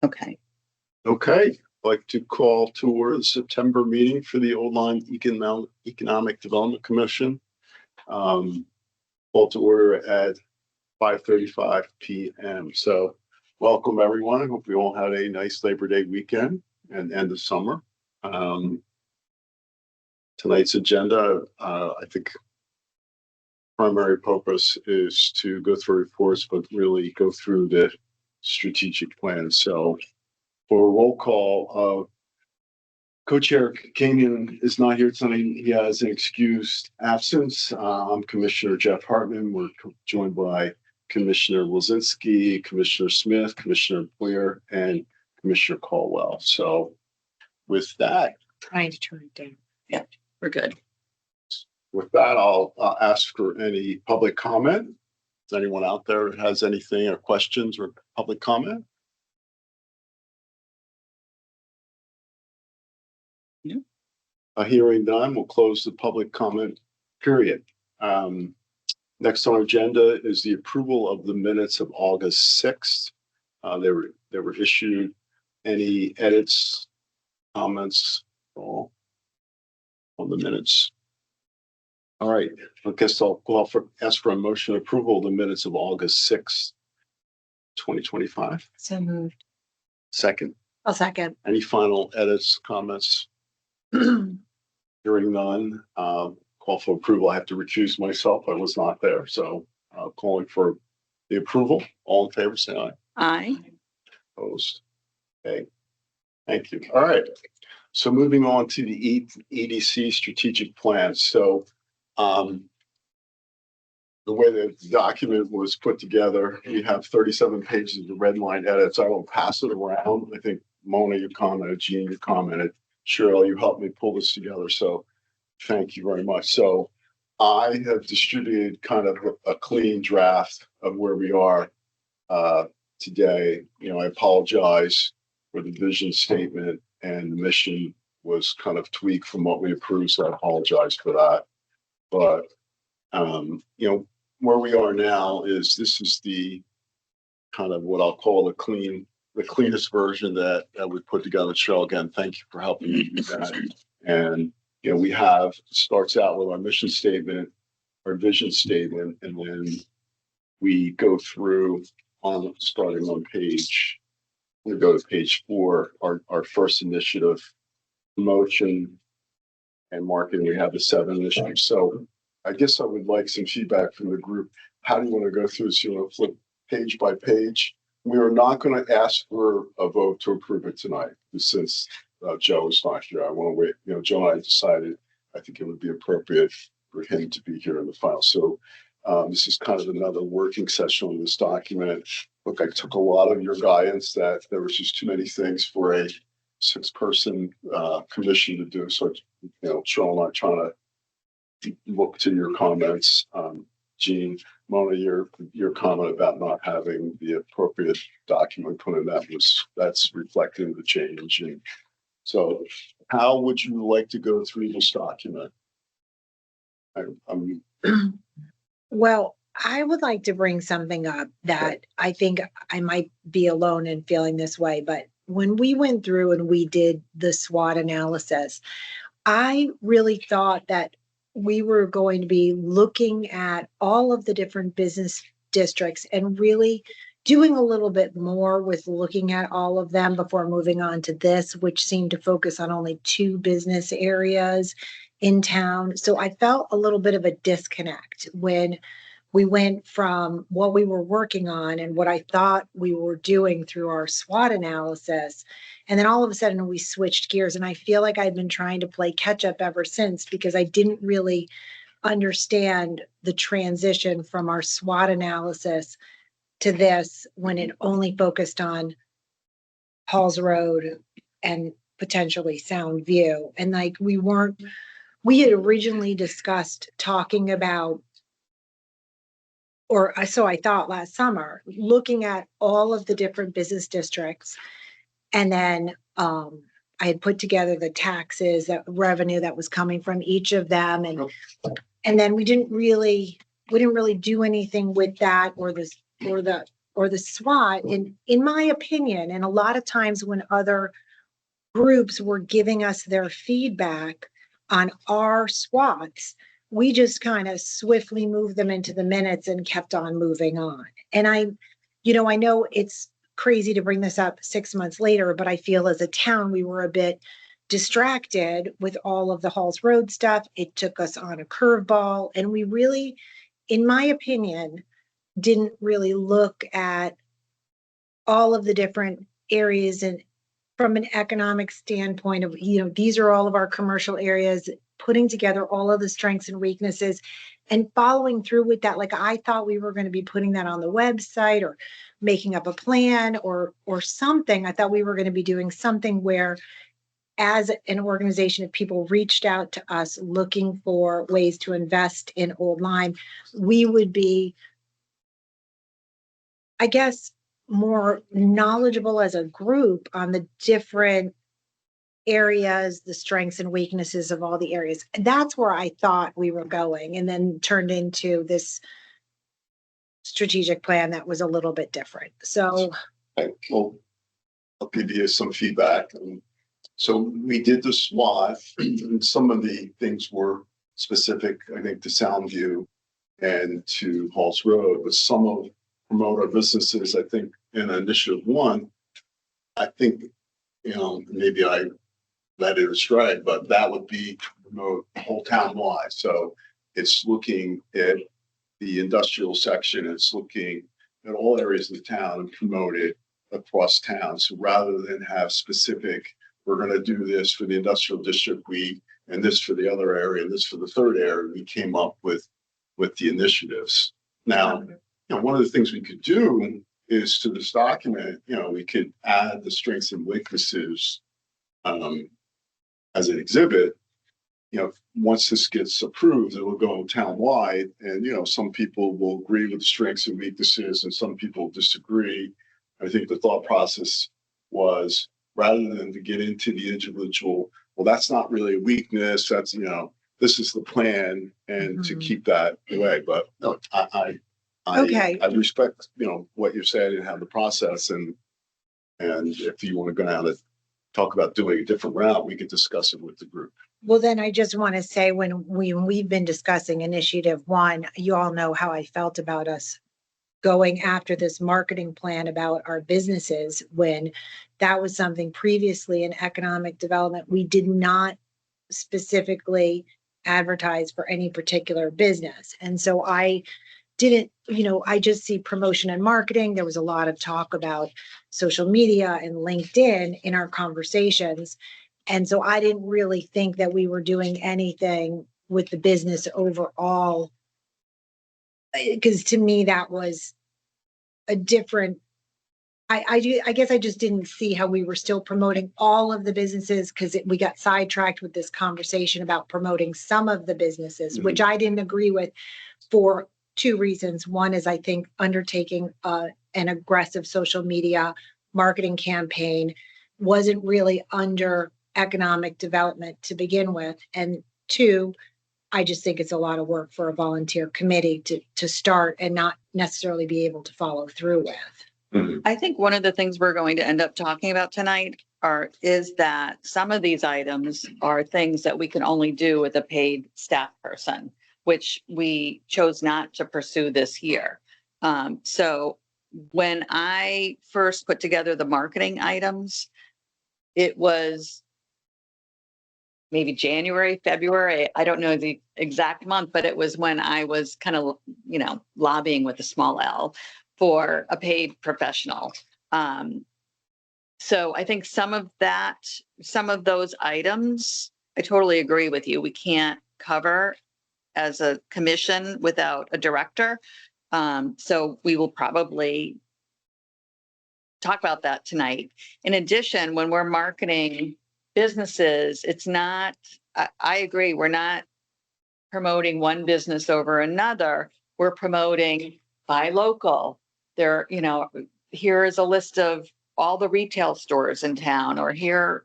Okay. Okay, I'd like to call to order the September meeting for the Old Lyme Economic Development Commission. Call to order at 5:35 p.m. So welcome everyone. I hope we all had a nice Labor Day weekend and end of summer. Tonight's agenda, I think primary purpose is to go through reports, but really go through the strategic plan. So for a roll call, Co-Chair Kanian is not here tonight. He has an excused absence. I'm Commissioner Jeff Hartman. We're joined by Commissioner Wilczynski, Commissioner Smith, Commissioner Blair, and Commissioner Caldwell. So with that, Trying to turn it down. Yeah, we're good. with that, I'll ask for any public comment. Is anyone out there that has anything or questions or public comment? No. Hearing none, we'll close the public comment period. Next on our agenda is the approval of the minutes of August 6th. They were issued. Any edits, comments on the minutes? All right, I guess I'll ask for a motion approval of the minutes of August 6th, 2025. So moved. Second. I'll second. Any final edits, comments? Hearing none, call for approval. I have to recuse myself. I was not there. So calling for the approval. All in favor, say aye. Aye. Opposed? Okay. Thank you. All right. So moving on to the EDC strategic plan. So the way the document was put together, we have 37 pages of red line edits. I will pass it around. I think Mona, you commented, Jean, you commented. Cheryl, you helped me pull this together. So thank you very much. So I have distributed kind of a clean draft of where we are today. I apologize for the vision statement and the mission was kind of tweaked from what we approved. So I apologize for that. But, where we are now is this is the kind of what I'll call the cleanest version that we put together. Cheryl, again, thank you for helping me do that. And, we have, starts out with our mission statement, our vision statement, and then we go through starting on we go to page 4, our first initiative, promotion and marketing. We have the 7 initiatives. So I guess I would like some feedback from the group. How do you want to go through this? You want to flip page by page? We are not going to ask for a vote to approve it tonight, since Joe is not here. I want to wait. Joe and I decided I think it would be appropriate for him to be here in the file. So this is kind of another working session on this document. Look, I took a lot of your guidance that there was just too many things for a 6-person commission to do. So, Cheryl and I trying to look to your comments. Jean, Mona, your comment about not having the appropriate document put in, that's reflecting the change. And so how would you like to go through this document? Well, I would like to bring something up that I think I might be alone in feeling this way, but when we went through and we did the SWOT analysis, I really thought that we were going to be looking at all of the different business districts and really doing a little bit more with looking at all of them before moving on to this, which seemed to focus on only 2 business areas in town. So I felt a little bit of a disconnect when we went from what we were working on and what I thought we were doing through our SWOT analysis. And then all of a sudden we switched gears. And I feel like I've been trying to play catch up ever since because I didn't really understand the transition from our SWOT analysis to this when it only focused on Halls Road and potentially Sound View. And we had originally discussed talking about, or so I thought last summer, looking at all of the different business districts. And then I had put together the taxes, that revenue that was coming from each of them. And then we didn't really do anything with that or the or the SWOT, in my opinion, and a lot of times when other groups were giving us their feedback on our SWOTs, we just kind of swiftly moved them into the minutes and kept on moving on. And I know it's crazy to bring this up 6 months later, but I feel as a town, we were a bit distracted with all of the Halls Road stuff. It took us on a curveball, and we really, in my opinion, didn't really look at all of the different areas and from an economic standpoint of, these are all of our commercial areas, putting together all of the strengths and weaknesses and following through with that. Like, I thought we were going to be putting that on the website or making up a plan or something. I thought we were going to be doing something where, as an organization, if people reached out to us looking for ways to invest in Old Lyme, we would be, I guess, more knowledgeable as a group on the different areas, the strengths and weaknesses of all the areas. That's where I thought we were going, and then turned into this strategic plan that was a little bit different. So, Well, I'll give you some feedback. So we did the SWOT, and some of the things were specific, I think, to Soundview and to Halls Road, but some of promote our businesses, I think, in initiative 1, I think, maybe I led it astray, but that would be to promote the whole town wide. So it's looking at the industrial section, it's looking at all areas of the town and promote it across town. So rather than have specific, we're going to do this for the industrial district and this for the other area, and this for the third area, we came up with the initiatives. Now, one of the things we could do is, to this document, we could add the strengths and weaknesses as an exhibit. Once this gets approved, it will go town-wide, and, some people will agree with the strengths and weaknesses and some people disagree. I think the thought process was, rather than to get into the individual, well, that's not really a weakness, that's, this is the plan, and to keep that away. But no, Okay. I respect, what you're saying and have the process, and if you want to go down and talk about doing a different route, we could discuss it with the group. well, then I just want to say, when we've been discussing initiative 1, you all know how I felt about us going after this marketing plan about our businesses, when that was something previously in economic development, we did not specifically advertise for any particular business. And so I didn't, I just see promotion and marketing. There was a lot of talk about social media and LinkedIn in our conversations. And so I didn't really think that we were doing anything with the business overall, because to me, that was a different, I guess I just didn't see how we were still promoting all of the businesses, because we got sidetracked with this conversation about promoting some of the businesses, which I didn't agree with for 2 reasons. One is, I think undertaking an aggressive social media marketing campaign wasn't really under economic development to begin with. And 2, I just think it's a lot of work for a volunteer committee to start and not necessarily be able to follow through with. I think one of the things we're going to end up talking about tonight is that some of these items are things that we can only do with a paid staff person, which we chose not to pursue this year. So when I first put together the marketing items, it was maybe January, February. I don't know the exact month, but it was when I was kind of, lobbying with a small L for a paid professional. So I think some of those items, I totally agree with you. We can't cover as a commission without a director. So we will probably talk about that tonight. In addition, when we're marketing businesses, it's not, I agree, we're not promoting one business over another. We're promoting buy local. There, here is a list of all the retail stores in town, or here,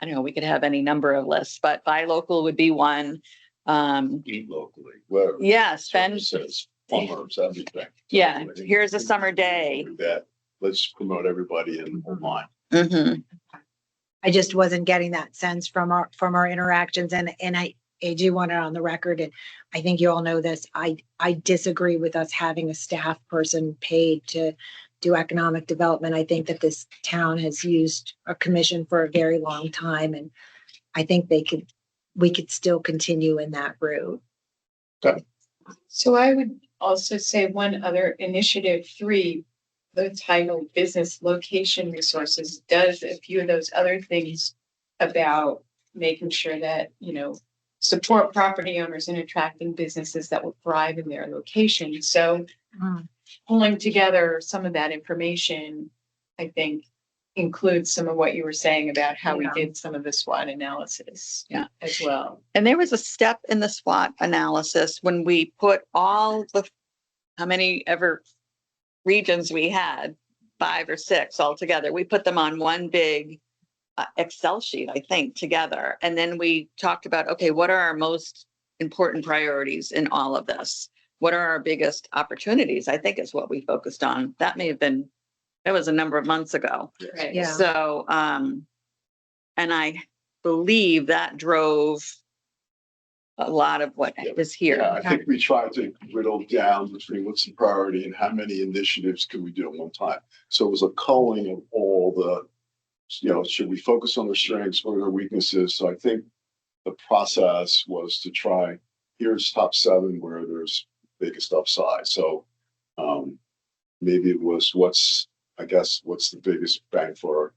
I don't know, we could have any number of lists, but buy local would be one. Eat locally. Where Yeah, spend plumbers, everything. Yeah, I think- here's a summer day. That, let's promote everybody in online. Mhm. I just wasn't getting that sense from our interactions, and AG wanted it on the record, and I think you all know this. I disagree with us having a staff person paid to do economic development. I think that this town has used a commission for a very long time, and I think we could still continue in that route. So I would also say one other initiative 3, the title Business Location Resources, does a few of those other things about making sure that, support property owners in attracting businesses that will thrive in their location. So pulling together some of that information, I think, includes some of what you were saying about how we Yeah. did some of the SWOT analysis. Yeah. As well. And there was a step in the SWOT analysis when we put all the, how many ever regions we had, 5 or 6 altogether. We put them on one big Excel sheet, I think, together. And then we talked about, okay, what are our most important priorities in all of this? What are our biggest opportunities? I think is what we focused on. That was a number of months ago. Right. Yeah. So, and I believe that drove a lot of what is here. Yeah, I think we tried to whittle down between what's the priority and how many initiatives can we do at one time. So it was a culling of all the, should we focus on the strengths, what are the weaknesses? So I think the process was to try, here's top 7 where there's biggest upside. So maybe it was what's the biggest bang for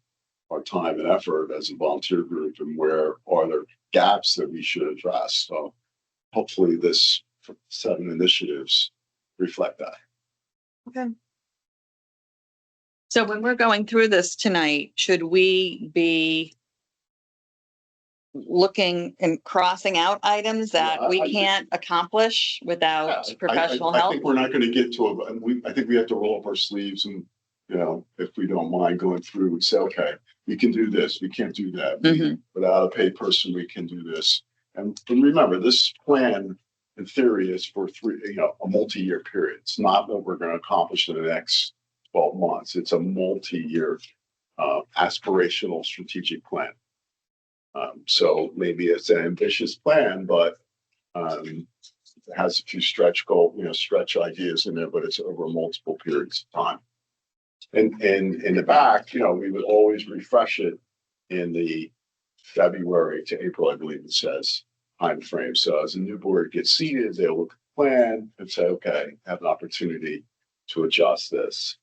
our time and effort as a volunteer group, and where are there gaps that we should address. So hopefully this 7 initiatives reflect that. Okay. So when we're going through this tonight, should we be looking and crossing out items that Yeah, we I can't accomplish without professional I help? think we're not going to get to it, and I think we have to roll up our sleeves and, if we don't mind going through and say, okay, we can do this, we can't do that. Mhm. Without a paid person, we can do this. And remember, this plan in theory is for a multi-year period. It's not what we're going to accomplish in the next 12 months. It's a multi-year aspirational strategic plan. So maybe it's an ambitious plan, but it has a few stretch ideas in there, but it's over multiple periods of time. And in the back, we would always refresh it in the February to April, I believe it says, time frame. So as a new board gets seated, they'll look at the plan and say, okay, have an opportunity to adjust this.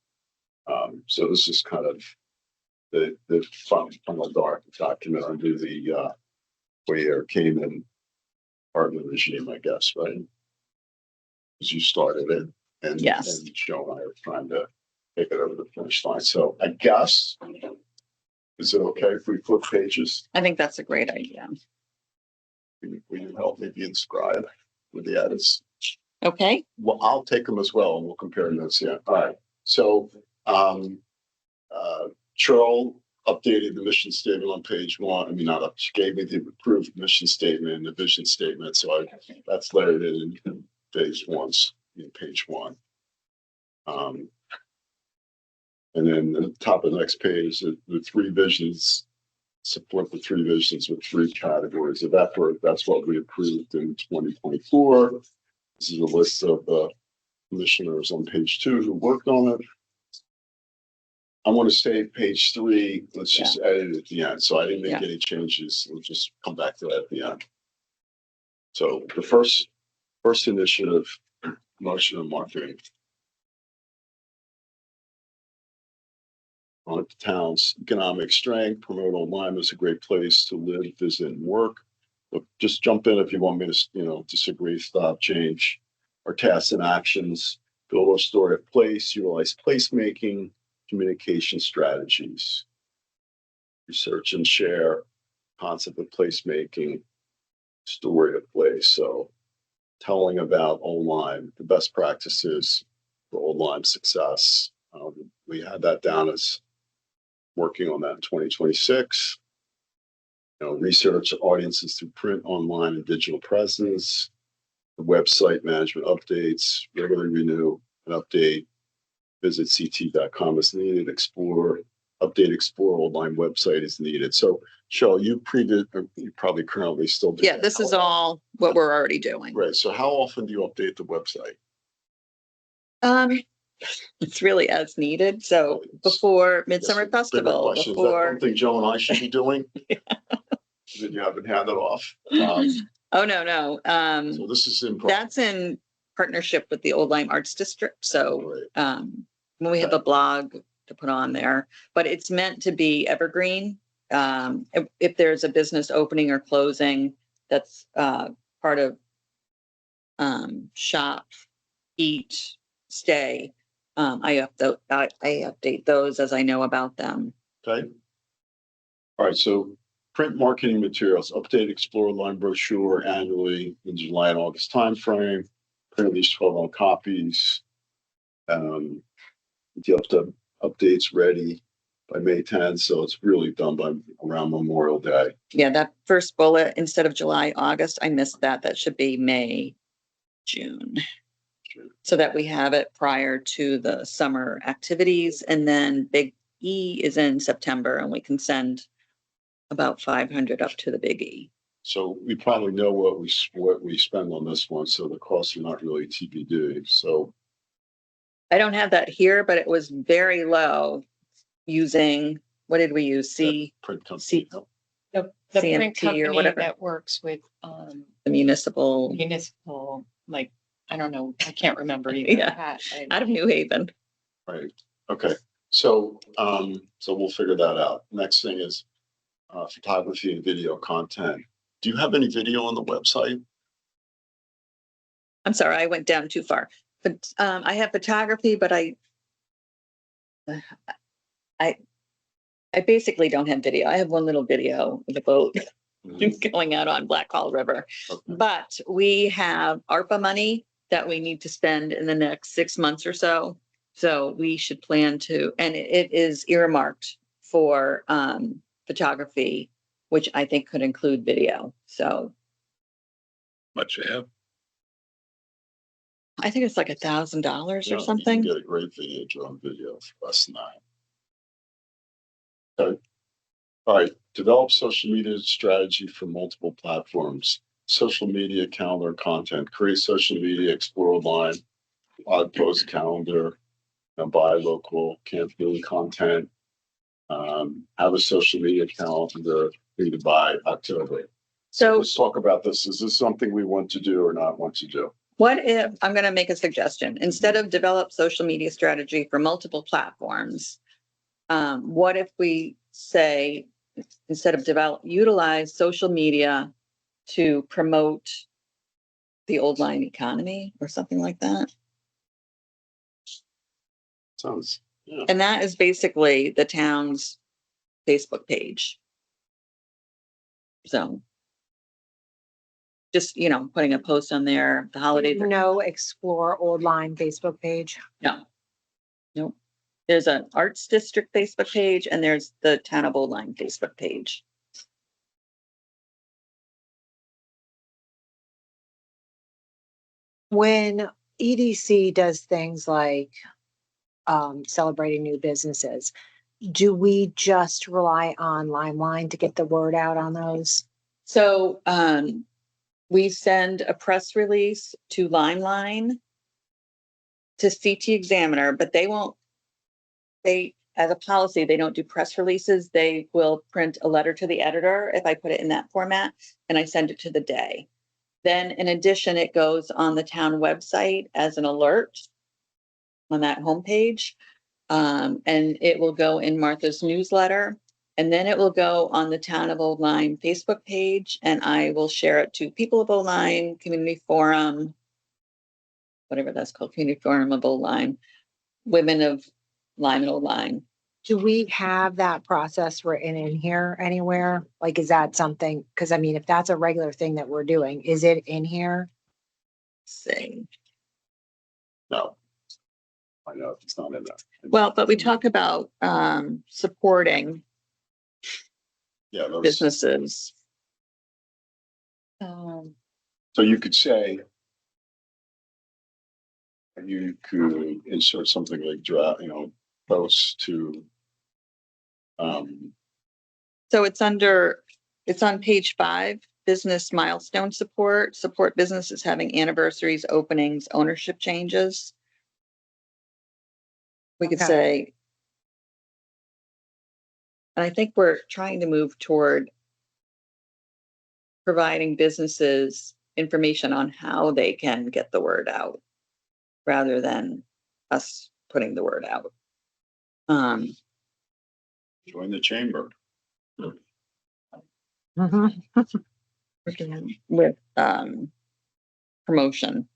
So this is kind of the final dark document under the where came in part of the regime, I guess, right? As you started it, and Yes. and Joe and I are trying to take it over the finish line. So I guess, is it okay if we flip pages? I think that's a great idea. Will you help me be inscribed with the edits? Okay, Well, I'll take them as well, and we'll compare notes. Yeah. All right. So, Cheryl updated the mission statement on page 1. I mean, not up. She gave me the approved mission statement and the vision statement. So that's layered in page 1. And then the top of the next page, the 3 visions, support the 3 visions with 3 categories of effort. That's what we approved in 2024. This is a list of the commissioners on page 2 who worked on it. I want to say page 3, let's just edit it at the end. So I didn't make any changes. We'll just come back to that at the end. So the first initiative, promotion and marketing. On the town's economic strength, promote online is a great place to live, visit, and work. But just jump in if you want me to, disagree, stop, change. Our tasks and actions, build or store a place, utilize placemaking, communication strategies, research and share, concept of placemaking, story of place. So telling about online, the best practices for online success. We had that down as working on that in 2026. Research audiences through print, online, and digital presence. the website management updates, regularly renew and update, visit ct.com as needed, update Explore online website is needed. So Cheryl, you probably currently still do. Yeah, that. this is all what we're already doing. Right. So how often do you update the website? It's really as needed. So before Midsummer Yes, bigger Festival, question. Is that before, something Joe and I should be doing? That you haven't handed off. oh, no. So this is in. That's in partnership with the Old Lyme Arts District. So, Right. when we have a blog to put on there, but it's meant to be evergreen. If there's a business opening or closing, that's, part of, shop, eat, stay. I update those as I know about them. Okay. All right, so print marketing materials, update Explore Line brochure annually in July and August timeframe. Print at least 12 copies. The updates ready by May 10th, so it's really done by around Memorial Day. Yeah, that first bullet, instead of July, August, I missed that. That should be May, June. So that we have it prior to the summer activities, and then Big E is in September, and we can send about 500 up to the Big E. So we probably know what we spend on this one, so the costs are not really TBD. So I don't have that here, but it was very low using, what did we use? print company. C, The print CMT or company whatever. that works with, the municipal municipal, like, I don't know, I can't remember either. Yeah. Pat, out of New Haven. Right, okay, so we'll figure that out. Next thing is photography and video content. Do you have any video on the website? I'm sorry, I went down too far. But I have photography, but I basically don't have video. I have one little video of the boat going out on Black Hall River. Okay. But we have ARPA money that we need to spend in the next 6 months or so. So we should plan to, and it is earmarked for photography, which I think could include video. So Much you have. I think it's like $1,000 Yeah, or you can something. get a great video, drone video for less than that. Okay. All right, develop social media strategy for multiple platforms, social media calendar content, create social media, explore online, blog post calendar, buy local campaign content, have a social media calendar created by October. So Let's talk about this. Is this something we want to do or not want to do? what if, I'm going to make a suggestion, instead of develop social media strategy for multiple platforms, what if we say, instead of utilize social media to promote the Old Lyme economy or something like that? Sounds, yeah. And that is basically the town's Facebook page. So just, putting a post on there, the holidays. No Explore Old Lyme Facebook page. No. Nope. There's an Arts District Facebook page and there's the Town of Old Lyme Facebook page. When EDC does things like celebrating new businesses, do we just rely on Limeline to get the word out on those? So we send a press release to Limeline, to CT Examiner, but as a policy, they don't do press releases. They will print a letter to the editor if I put it in that format, and I send it to the day. Then in addition, it goes on the town website as an alert on that homepage. And it will go in Martha's newsletter. And then it will go on the Town of Old Lyme Facebook page, and I will share it to People of Old Lyme, Community Forum, whatever that's called, Community Forum of Old Lyme, Women of Lyme and Old Lyme. Do we have that process written in here anywhere? Like, is that something? Because I mean, if that's a regular thing that we're doing, is it in here? See. No. I know it's not in there. Well, but we talk about supporting Yeah, those, businesses. so you could say, You could insert something like draft, post to, So it's on page 5, business milestone support businesses having anniversaries, openings, ownership changes. We could Okay. say, and I think we're trying to move toward providing businesses information on how they can get the word out rather than us putting the word out. join the chamber. Mhm. With promotion.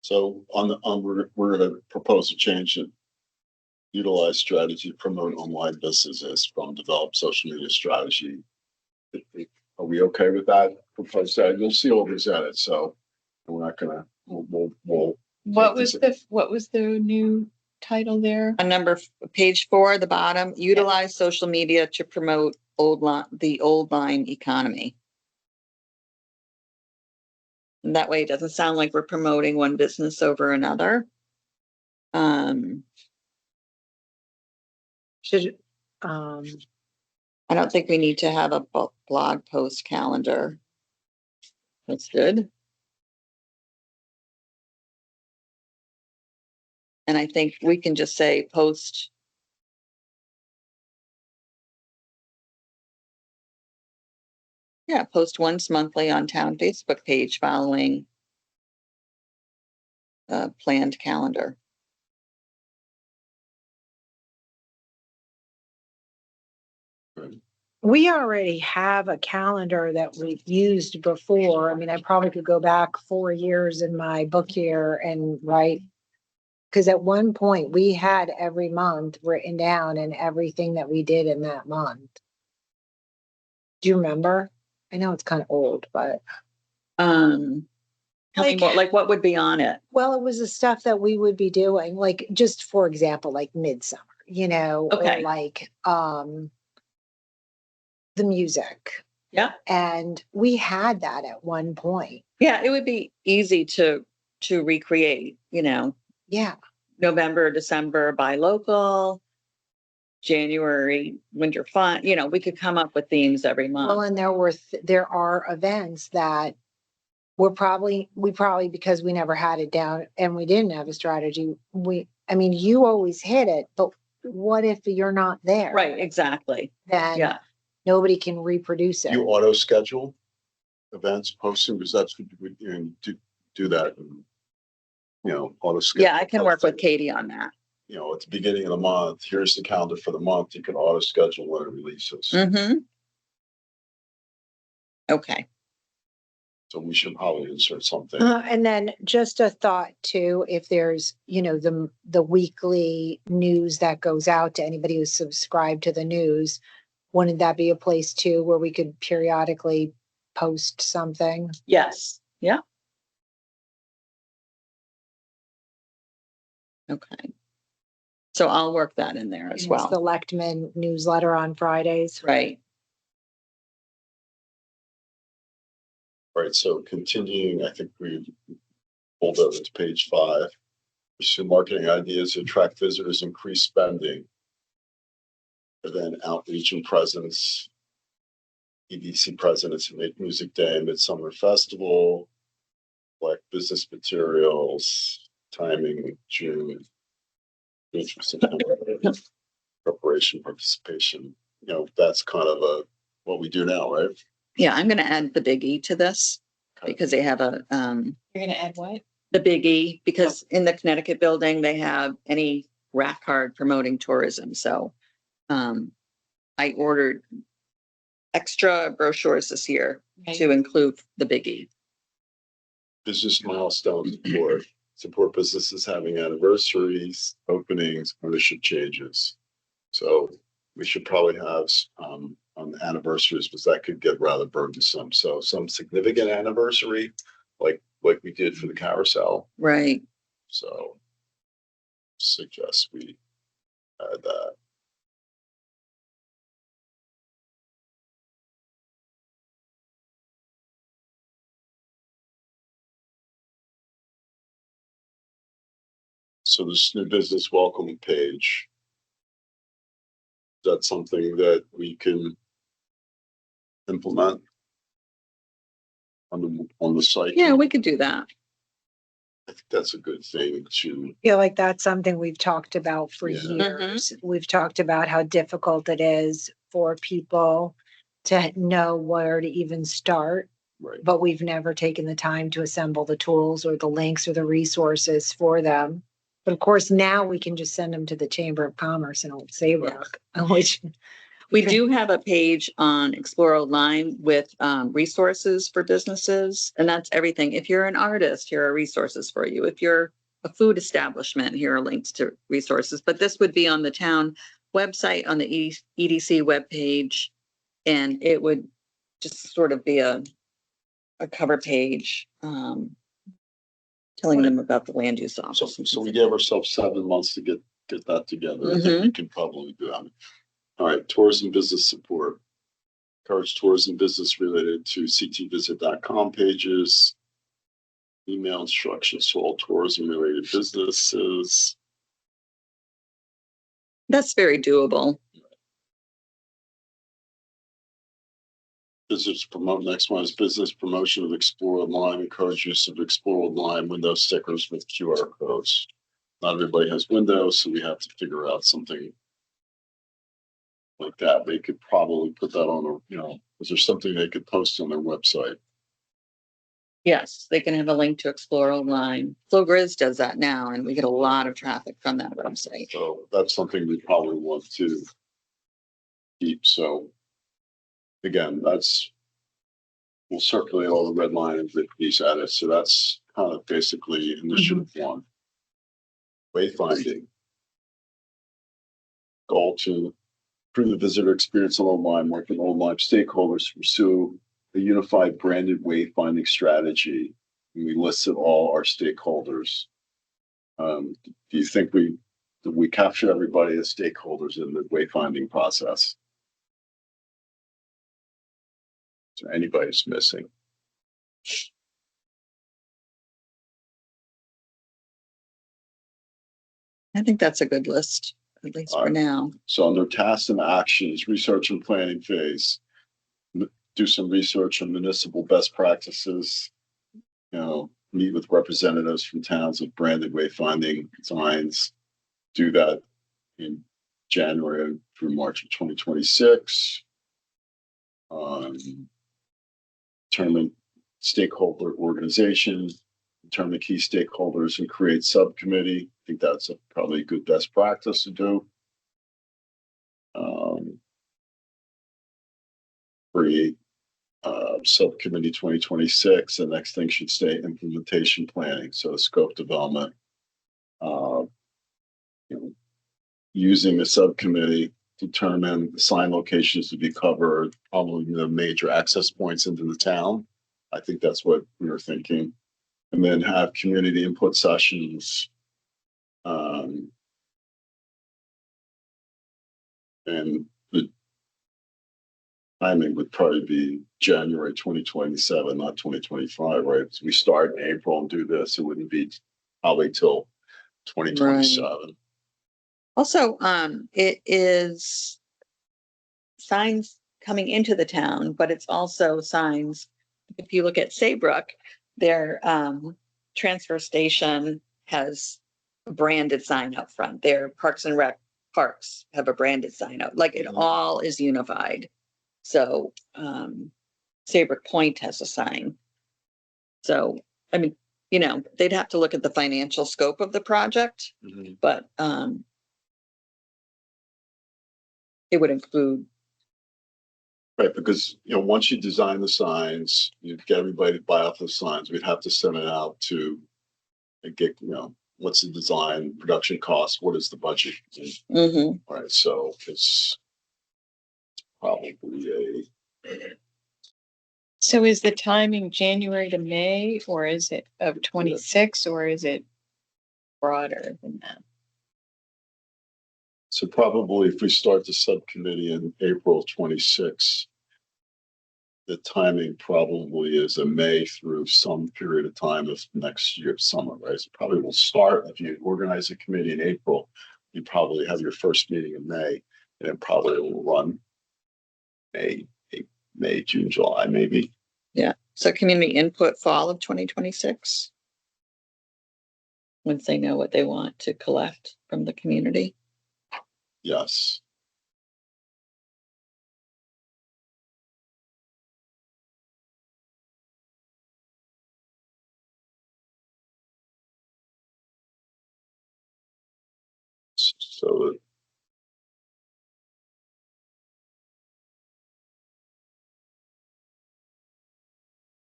So we're gonna propose a change and utilize strategy to promote online businesses from develop social media strategy. Are we okay with that proposed edit? You'll see all these edits, so we're not gonna, we'll. What was the new title there? On page 4, the bottom, utilize social media to promote the old line economy. And that way it doesn't sound like we're promoting one business over another. Should, I don't think we need to have a blog post calendar. That's good. And I think we can just say post. Yeah, post once monthly on town Facebook page following planned calendar. we already have a calendar that we've used before. I mean, I probably could go back 4 years in my book year and write. Because at one point we had every month written down and everything that we did in that month. Do you remember? I know it's kind of old, but Tell me Like- more, like what would be on it? well, it was the stuff that we would be doing, like just for example, like Midsummer, Okay. or like the music. Yeah. And we had that at one point. Yeah, it would be easy to recreate, Yeah. November, December, buy local, January, winter fun, we could come up with themes every Well, month. and there are events that we probably, because we never had it down and we didn't have a strategy, I mean, you always hit it, but what if you're not there? Right, exactly. Then Yeah. nobody can reproduce it. You auto schedule events posting, because that's what do that. And, auto schedule. Yeah, I can work with Katie on that. At the beginning of the month, here's the calendar for the month. You can auto schedule when it releases. Mm-hmm. Okay. So we should probably insert something. And then just a thought too, if there's, the weekly news that goes out to anybody who's subscribed to the news, wouldn't that be a place too where we could periodically post something? Yes. Yeah. Okay. So I'll work that in there as well. Selectmen newsletter on Fridays. Right. Right, so continuing, I think we pulled over to page 5. Pursue marketing ideas to attract visitors, increase spending. And then outreach and presence. EDC presidents, Make Music Day, Midsummer Festival, collect business materials, timing, June. September, preparation, participation. That's kind of what we do now, right? Yeah, I'm going to add the Big E to this because they have You're gonna add what? the Big E, because in the Connecticut building, they have any rack card promoting tourism. So I ordered extra brochures this year to include the Big E. Business milestones support businesses having anniversaries, openings, ownership changes. So we should probably have on the anniversaries, because that could get rather burdensome. So some significant anniversary, like we did for the carousel. Right. So suggest we add that. So this new business welcome page. That's something that we can implement on the site. Yeah, we could do that. I think that's a good thing to, feel like that's something we've talked about for Yeah. years. We've talked about how difficult it is for people to know where to even start, right, but we've never taken the time to assemble the tools or the links or the resources for them. But of course, now we can just send them to the Chamber of Commerce in Old Saybrook, which We do have a page on Explore Online with resources for businesses, and that's everything. If you're an artist, here are resources for you. If you're a food establishment, here are links to resources. But this would be on the town website, on the EDC webpage, and it would just sort of be a cover page telling them about the land use so, office. so we gave ourselves 7 months to get that together. I think we can probably do that. All right, tourism business support. Encourage tourism business related to ctvisit.com pages. Email instructions to all tourism related businesses. That's very doable. Business promote, next one is business promotion of Explore Online. Encourage use of Explore Online window stickers with QR codes. Not everybody has Windows, so we have to figure out something like that. They could probably put that on is there something they could post on their website? Yes, they can have a link to Explore Online. FlowGriz does that now, and we get a lot of traffic from that website. So that's something we probably want to keep. So again, we'll circulate all the red lines with these edits. So that's kind of basically initiative one. Wayfinding. Goal to improve the visitor experience on Old Lyme, working with Old Lyme stakeholders to pursue a unified branded wayfinding strategy. And we listed all our stakeholders. Do you think we capture everybody as stakeholders in the wayfinding process? So anybody's missing? I think that's a good list, at least for now. So under tasks and actions, research and planning phase, do some research on municipal best practices. Meet with representatives from towns with branded wayfinding signs. Do that in January through March of 2026. Determine stakeholder organization, determine key stakeholders and create subcommittee. I think that's probably a good best practice to do. Create subcommittee 2026. The next thing should say implementation planning. So scope development. Using the subcommittee, determine the sign locations to be covered, probably the major access points into the town. I think that's what we were thinking. And then have community input sessions. And the timing would probably be January 2027, not 2025, right? So we start in April and do this, it wouldn't be probably till 2027. Also, it is signs coming into the town, but it's also signs. If you look at Saybrook, their transfer station has a branded sign out front. Their Parks and Rec parks have a branded sign out. Like it all is unified. So Saybrook Point has a sign. So, I mean, they'd have to look at the financial scope of the project, but it would include. Right, because, once you design the signs, you get everybody to buy off the signs, we'd have to send it out to get, what's the design, production cost, what is the budget? Right, so it's probably So is the timing January to May, or is it of 26, or is it broader than that? So probably if we start the subcommittee in April 26, the timing probably is a May through some period of time of next year, summer, right? So probably will start, if you organize a committee in April, you probably have your first meeting in May, and it probably will run May, June, July, maybe. So community input fall of 2026. Once they know what they want to collect from the community. Yes. So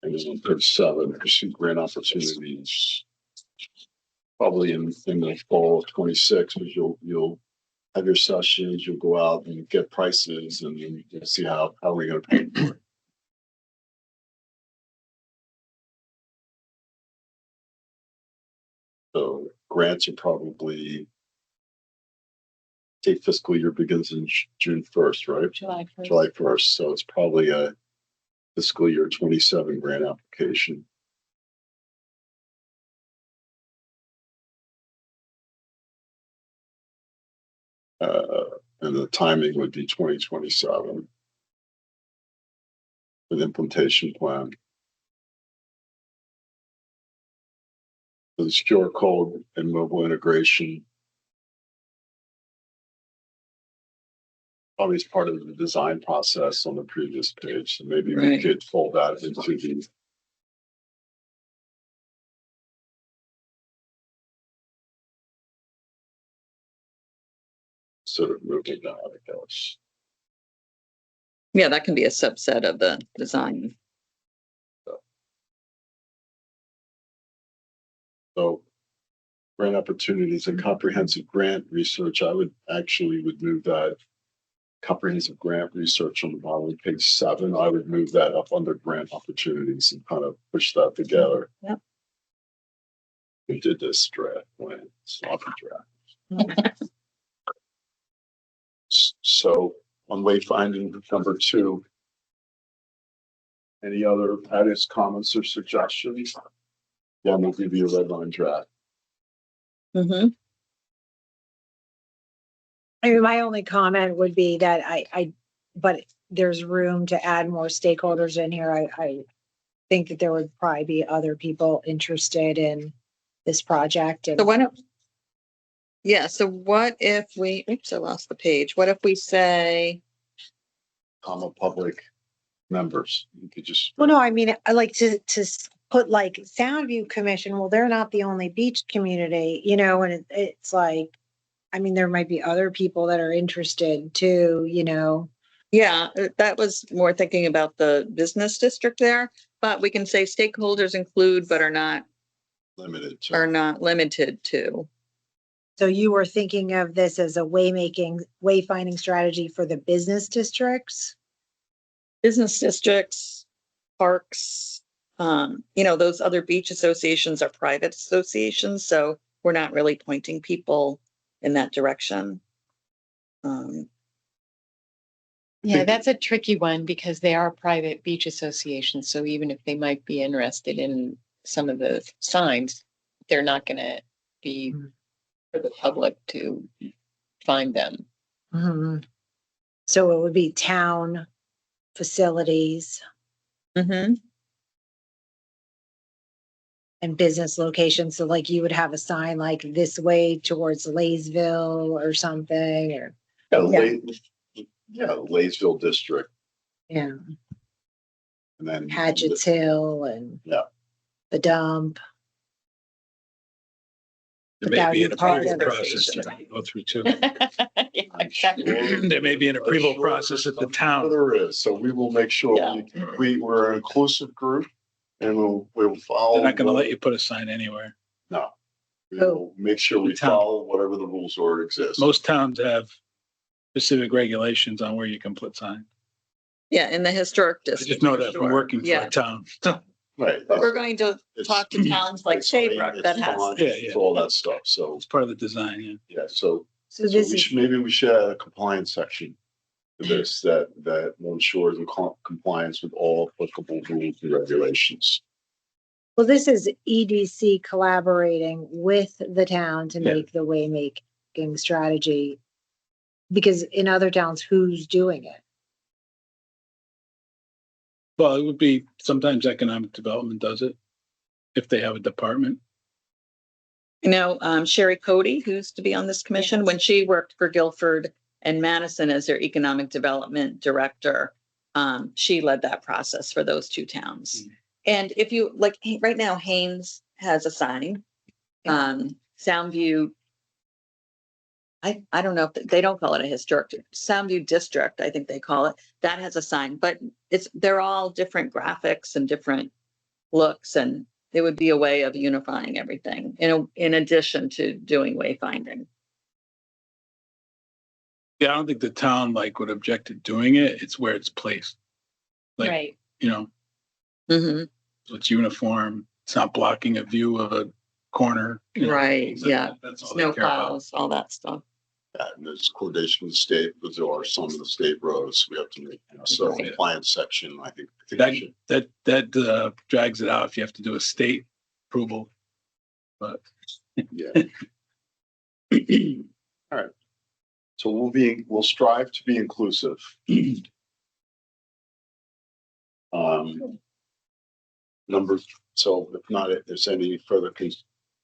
and then on page 7, pursue grant opportunities. Probably in the fall of 26, because you'll have your sessions, you'll go out and get prices, and then you'll see how we're going to pay for it. So grants are probably, state fiscal year begins in June 1st, right? July 1st. July 1st. So it's probably a fiscal year 27 grant application. And the timing would be 2027 with implementation plan. The secure code and mobile integration probably is part of the design process on the previous page. So maybe we Right. could fold that into the sort of moving that, I guess. Yeah, that can be a subset of the design. So grant opportunities and comprehensive grant research, I would move that comprehensive grant research on the bottom of page 7. I would move that up under grant opportunities and kind of push that together. Yep. We did this draft when it's not a draft. So on wayfinding number 2, any other edits, comments, or suggestions? Yeah, we'll give you a red line draft. Mm-hmm. I mean, my only comment would be that but there's room to add more stakeholders in here. I think that there would probably be other people interested in this project. And So why don't, yeah, so what if we, oops, I lost the page. What if we say, Public members, you could just. well, no, I mean, I like to put like Soundview Commission. Well, they're not the only beach community, you know, and it's like, I mean, there might be other people that are interested too, you know. yeah, that was more thinking about the business district there, but we can say stakeholders include, but are not Limited are to, not limited to. So you were thinking of this as a wayfinding strategy for the business districts? Business districts, parks, those other beach associations are private associations, so we're not really pointing people in that direction. Yeah, that's a tricky one because they are private beach associations. So even if they might be interested in some of the signs, they're not going to be for the public to find them. Mhm. So it would be town facilities Mm-hmm. and business locations. So like you would have a sign like this way towards Laysville or something, or, Laysville district, yeah, and then. Hatchett's Hill and Yeah. the dump. There But that may be would an be part approval of the process to station. go through too. Yeah, exactly. There may be an approval process at the town. There is, so we will make sure we're an inclusive group and we'll follow. They're not gonna let you put a sign anywhere. No. We will make sure we The town. follow whatever the rules or exist. Most towns have specific regulations on where you can put signs. Yeah, in the historic I district. just know that for from sure. working for Yeah, a town. Right. but we're going to It's- talk to towns like it's fine, Saybrook it's that has. fine, Yeah, it's yeah. all that stuff, so, It's part of the design, yeah. so So this we is, should, maybe we should add a compliance section this that will ensure the compliance with all applicable rules and regulations. Well, this is EDC collaborating with the town to Yeah. make the waymaking strategy. Because in other towns, who's doing it? Well, it would be, sometimes economic development does it, if they have a department. You know, Sherry Cody, who used to be on this commission, when she worked for Guilford and Madison as their economic development director, she led that process for those two towns. Mm. And if you like, right now, Haynes has a sign. Yeah. Soundview, I don't know if they don't call it a historic Soundview district, I think they call it. That has a sign, but they're all different graphics and different looks, and it would be a way of unifying everything in addition to doing wayfinding. Yeah, I don't think the town like would object to doing it. It's where it's placed. Like, Right. you know, Mm-hmm. so it's uniform. It's not blocking a view of a corner. You know, Right, things like yeah. that. That's all Snow they care about. plows, all that stuff. And there's coordination with the state, because there are some of the state roads we have to make, so Right. compliance section, I think we That should. that drags it out if you have to do a state approval. But Yeah. All right. So we'll strive to be inclusive. So if not, if there's any further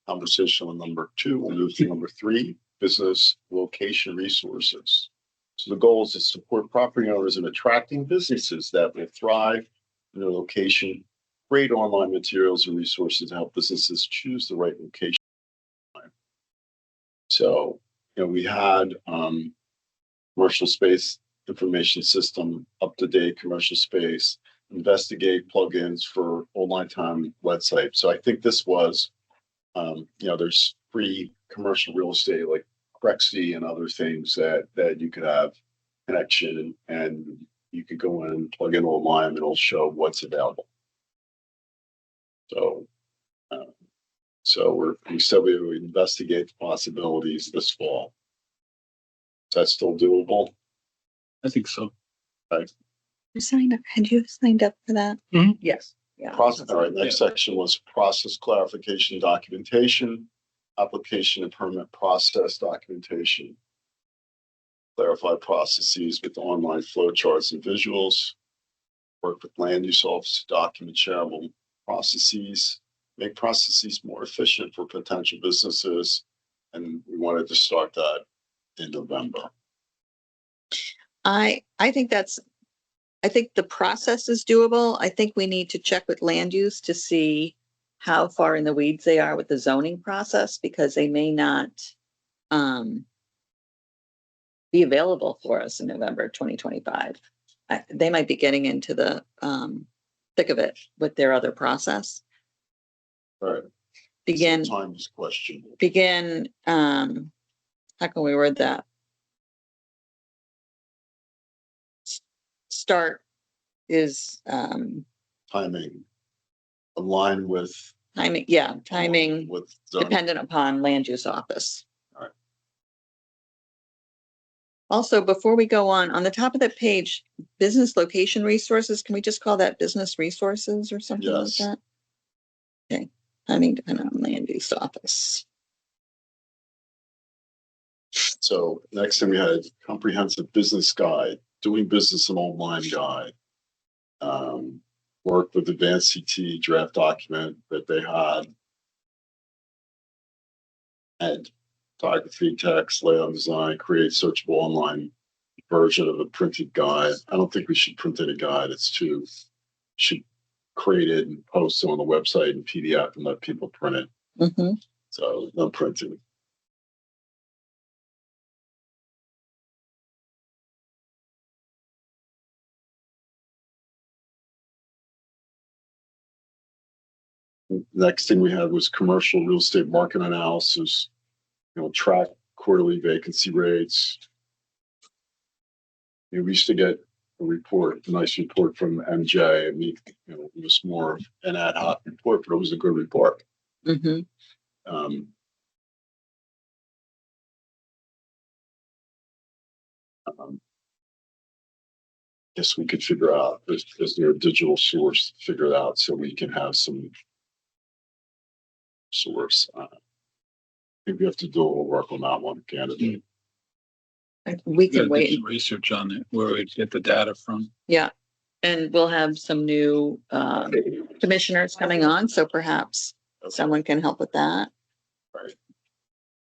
conversation on number 2, we'll move to number 3, business location resources. So the goal is to support property owners in attracting businesses that will thrive in their location, create online materials and resources to help businesses choose the right location. So, we had commercial space information system, up-to-date commercial space, investigate plugins for online time website. So I think this was, there's free commercial real estate like Crexy and other things that you could have connection, and you could go in and plug in online and it'll show what's available. So we said we would investigate the possibilities this fall. Is that still doable? I think so. You signed up, had you signed up for that? Mhm. Yes, yeah. All right, next section was process clarification documentation, application and permit process documentation. Clarify processes with online flow charts and visuals. Work with land use office to document shareable processes, make processes more efficient for potential businesses. And we wanted to start that in November. I think the process is doable. I think we need to check with land use to see how far in the weeds they are with the zoning process, because they may not be available for us in November 2025. They might be getting into the thick of it with their other process. All right. Begin, Time is questionable. how can we word that? Start is Timing aligned with. timing With zoning. dependent upon land use office. All right. Also, before we go on the top of that page, business location resources, can we just call that business resources or something like Yes. that? Okay, timing dependent on land use office. So next thing we had comprehensive business guide, doing business and online guide. Work with advanced CT draft document that they had. And photography, text, layout design, create searchable online version of a printed guide. I don't think we should print any guide. Should create it and post it on the website in PDF and let people print it. Mm-hmm. So no printing. Next thing we had was commercial real estate market analysis, track quarterly vacancy rates. We used to get a nice report from MJ. I mean, it was more of an ad hoc report, but it was a good report. Mm-hmm. guess we could figure out, is there a digital source to figure it out so we can have some source? Maybe we have to do a little work on that one, candidate. We Gotta can do wait. some research on it, where we get the data from. Yeah. And we'll have some new commissioners coming on, so perhaps someone can help with that. Right.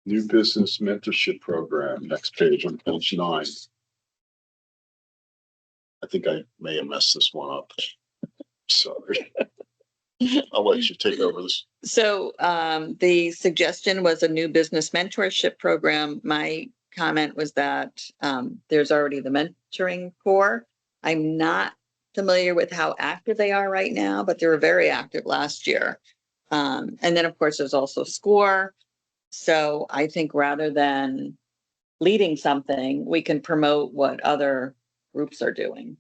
New business mentorship program, next page on page 9. I think I may have messed this one up. Sorry. I'll let you take over this. So the suggestion was a new business mentorship program. My comment was that there's already the mentoring core. I'm not familiar with how active they are right now, but they were very active last year. And then, of course, there's also SCORE. So I think rather than leading something, we can promote what other groups are doing.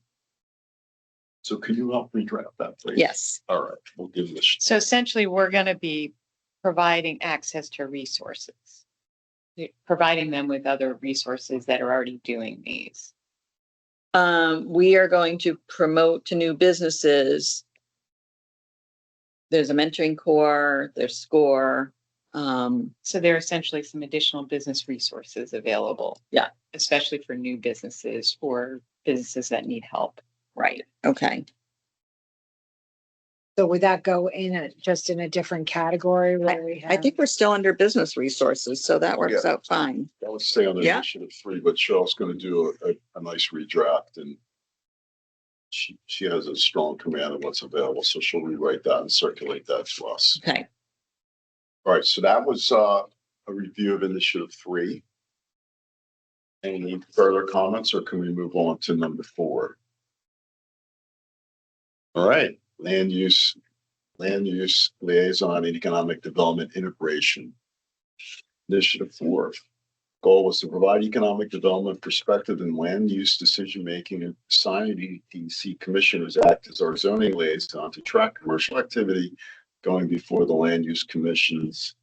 So can you help me draft that, please? Yes. All right, we'll give this. So essentially, we're going to be providing access to resources, providing them with other resources that are already doing these. We are going to promote to new businesses. There's a mentoring core, there's SCORE. So there are essentially some additional business resources available. Yeah. Especially for new businesses or businesses that need help. Right. Okay. So would that go just in a different category where we have? I think we're still under business resources, so that works out fine. I would say on Yeah. initiative 3, but Cheryl's going to do a nice redraft, and she has a strong command of what's available, so she'll rewrite that and circulate that to us. Okay. All right, so that was a review of initiative 3. Any further comments, or can we move on to number 4? All right, land use liaison and economic development integration. Initiative 4. Goal was to provide economic development perspective and land use decision-making, and assign EDC commissioners act as our zoning liaison to track commercial activity going before the land use commissions,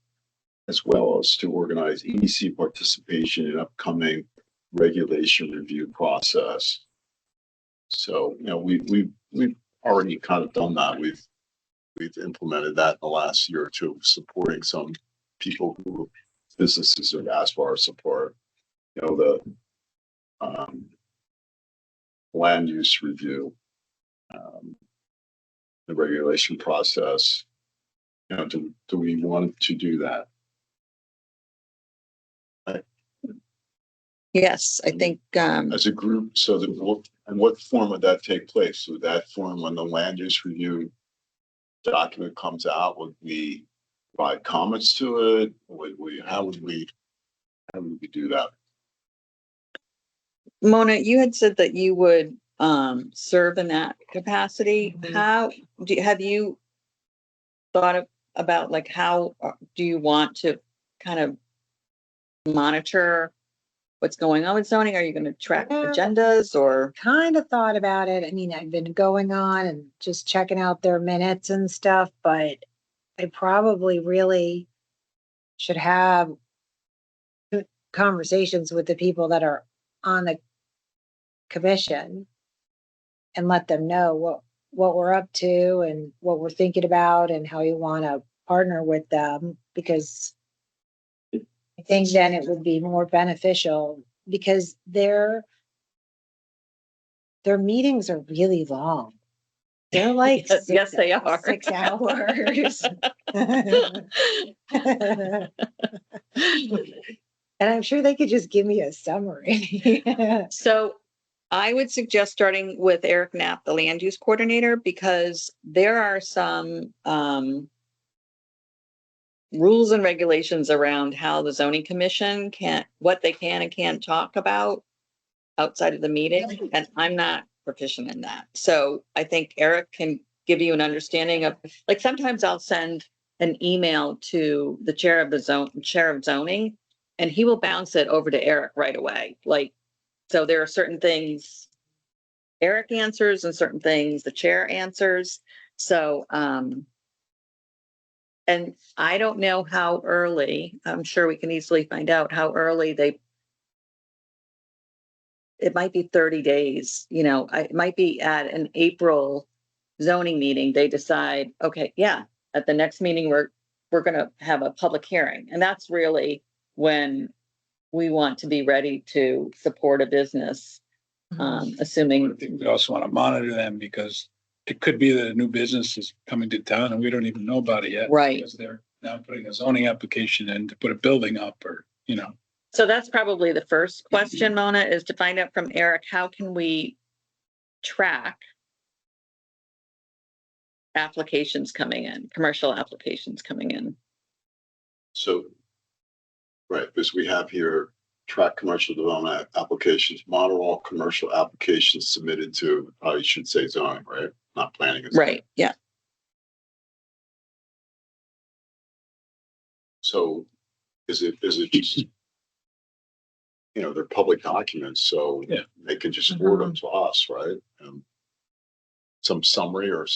as well as to organize EDC participation in upcoming regulation review process. So, we've already kind of done that. We've implemented that in the last year or two, supporting some people who businesses have asked for our support. The land use review, the regulation process. Do we want to do that? Yes, I think, As a group, so that and what form would that take place? Would that form when the land use review document comes out? Would we provide comments to it? How would we do that? Mona, you had said that you would serve in that capacity. Mhm. Have you thought about like how do you want to kind of monitor what's going on with zoning? Are you going to track Yeah. agendas or? Kind of thought about it. I mean, I've been going on and just checking out their minutes and stuff, but I probably really should have conversations with the people that are on the commission and let them know what we're up to and what we're thinking about and how you want to partner with them, because I think then it would be more beneficial, because their meetings are really long. They're like Yes, they are. 6 hours. And I'm sure they could just give me a summary. So I would suggest starting with Eric Knapp, the land use coordinator, because there are some rules and regulations around how the zoning commission what they can and can't talk about outside of the meeting, and I'm not proficient in that. So I think Eric can give you an understanding of, like, sometimes I'll send an email to the chair of zoning, and he will bounce it over to Eric right away. Like, so there are certain things Eric answers and certain things the chair answers. So, and I don't know how early, I'm sure we can easily find out how early they it might be 30 days, it might be at an April zoning meeting, they decide, okay, yeah, at the next meeting, we're gonna have a public hearing. And that's really when we want to be ready to support a business, I assuming, think we also want to monitor them because it could be that a new business is coming to town and we don't even know about it yet. Right. Because they're now putting a zoning application in to put a building up or, so that's probably the first question, Mona, is to find out from Eric, how can we track applications coming in, commercial applications coming in? So, right, because we have here, track commercial development applications, monitor all commercial applications submitted to, probably should say zoning, right? Not planning. and zoning. Right, yeah. So is it just, they're public documents, so Yeah. they can just forward them to us, right? Some summary or,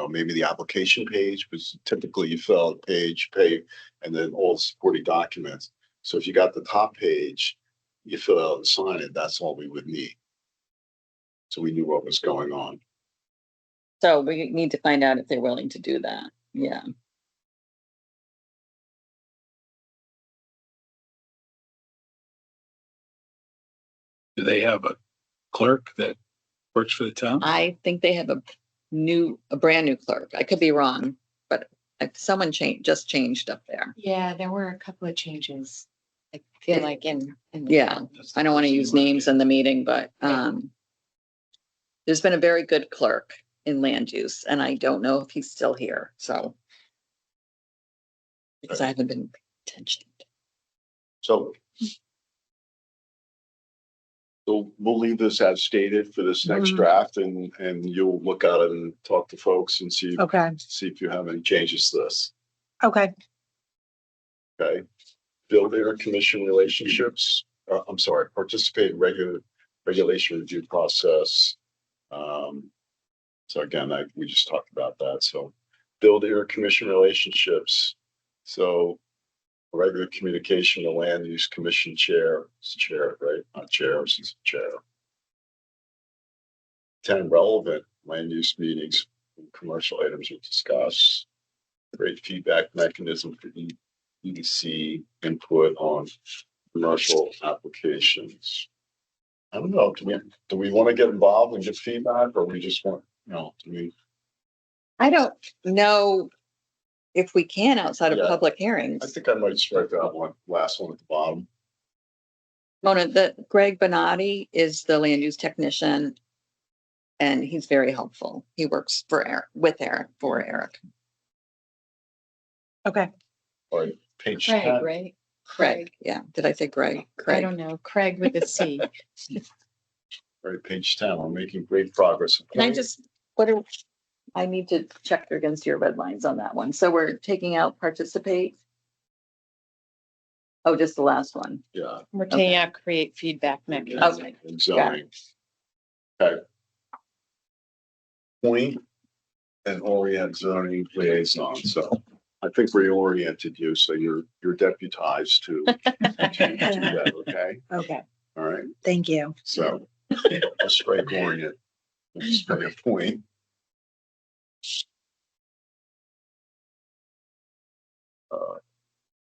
maybe the application page, because typically you fill out a page, pay, and then all the supporting documents. So if you got the top page, you fill out and sign it, that's all we would need. So we knew what was going on. So we need to find out if they're willing to do that. Yeah. do they have a clerk that works for the town? I think they have a brand new clerk. I could be wrong, but someone just changed up there. Yeah, there were a couple of changes. I feel like in. Yeah. I don't want to use names in the meeting, but, there's been a very good clerk in land use, and I don't know if he's still here, so. Because I haven't been paying attention. So we'll leave this as stated for this next Mhm. draft and you'll look at it and talk to folks and see Okay, if you have any changes to this. okay. Okay. Build intercommission relationships, I'm sorry, participate in regulation review process. So again, we just talked about that. So build intercommission relationships. So regular communication, the land use commission chair, right? Not chair, she's chair. 10 relevant land use meetings, commercial items we discuss. Great feedback mechanism for EDC input on commercial applications. I don't know, do we want to get involved and get feedback, or we just want, do we? I don't know if we can outside of Yeah. public I hearings. think I might strike that last one at the bottom. Mona, Greg Bonatti is the land use technician, and he's very helpful. He works for Eric. Okay. All right, page Craig, 10. right? Craig, yeah. Did I say Greg? I Craig. don't know, Craig with a C. All right, page 10, we're making great progress. Can I just, I need to check against your red lines on that one. So we're taking out participate. Oh, just the last one. Yeah. We're taking out create feedback mechanism. Okay. And zoning. Okay. Point and orient zoning liaison, so I think reoriented you, so you're deputized to do that, okay? Okay, All right, thank you. so let's strike orient. Let's strike a point.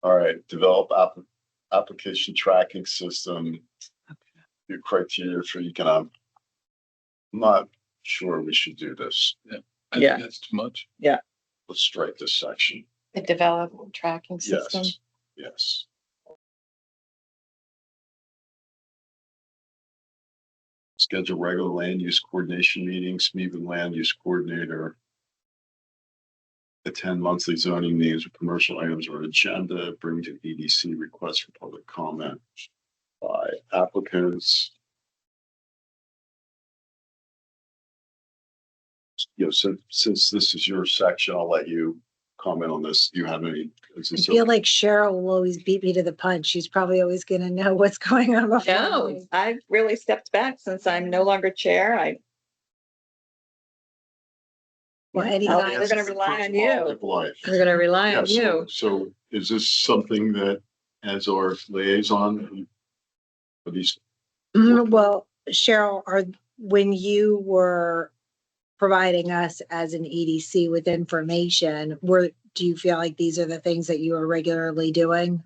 All right, develop application tracking system. Your criteria for economic. I'm not sure we should do this. I Yeah. think that's too much. Let's strike this section. The development tracking system. Yes, yes. Schedule regular land use coordination meetings, meet with land use coordinator. Attend monthly zoning meetings with commercial items or agenda, bring to EDC requests for public comment by applicants. Since this is your section, I'll let you comment on this. Do you have any? I feel like Cheryl will always beat me to the punch. She's probably always gonna know what's going on. before No, me. I've really stepped back since I'm no longer chair. Well, any Oh, guidance- we're gonna rely on you. Life. We're gonna rely Yeah, on you. so is this something that as our liaison for these? Well, Cheryl, when you were providing us as an EDC with information, do you feel like these are the things that you are regularly doing?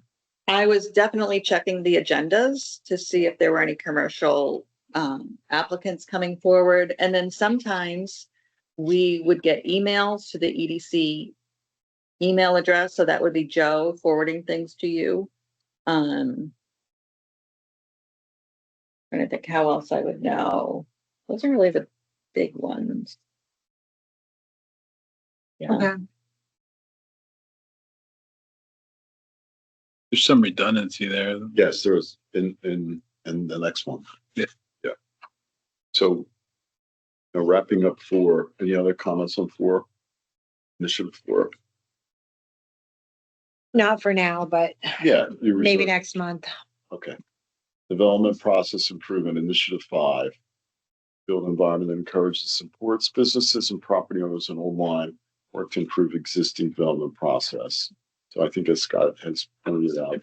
I was definitely checking the agendas to see if there were any commercial applicants coming forward. And then sometimes we would get emails to the EDC email address. So that would be Joe forwarding things to you. Trying to think how else I would know. Those are really the big ones. Yeah. Okay. There's some redundancy there. Yes, there is in the next one. Yeah. Yeah. So wrapping up 4, any other comments on 4? Initiative 4? Not for now, but Yeah. maybe next month. Okay. Development process improvement, initiative 5. Build an environment that encourages, supports businesses and property owners in online work to improve existing development process. So I think as Scott has pointed out,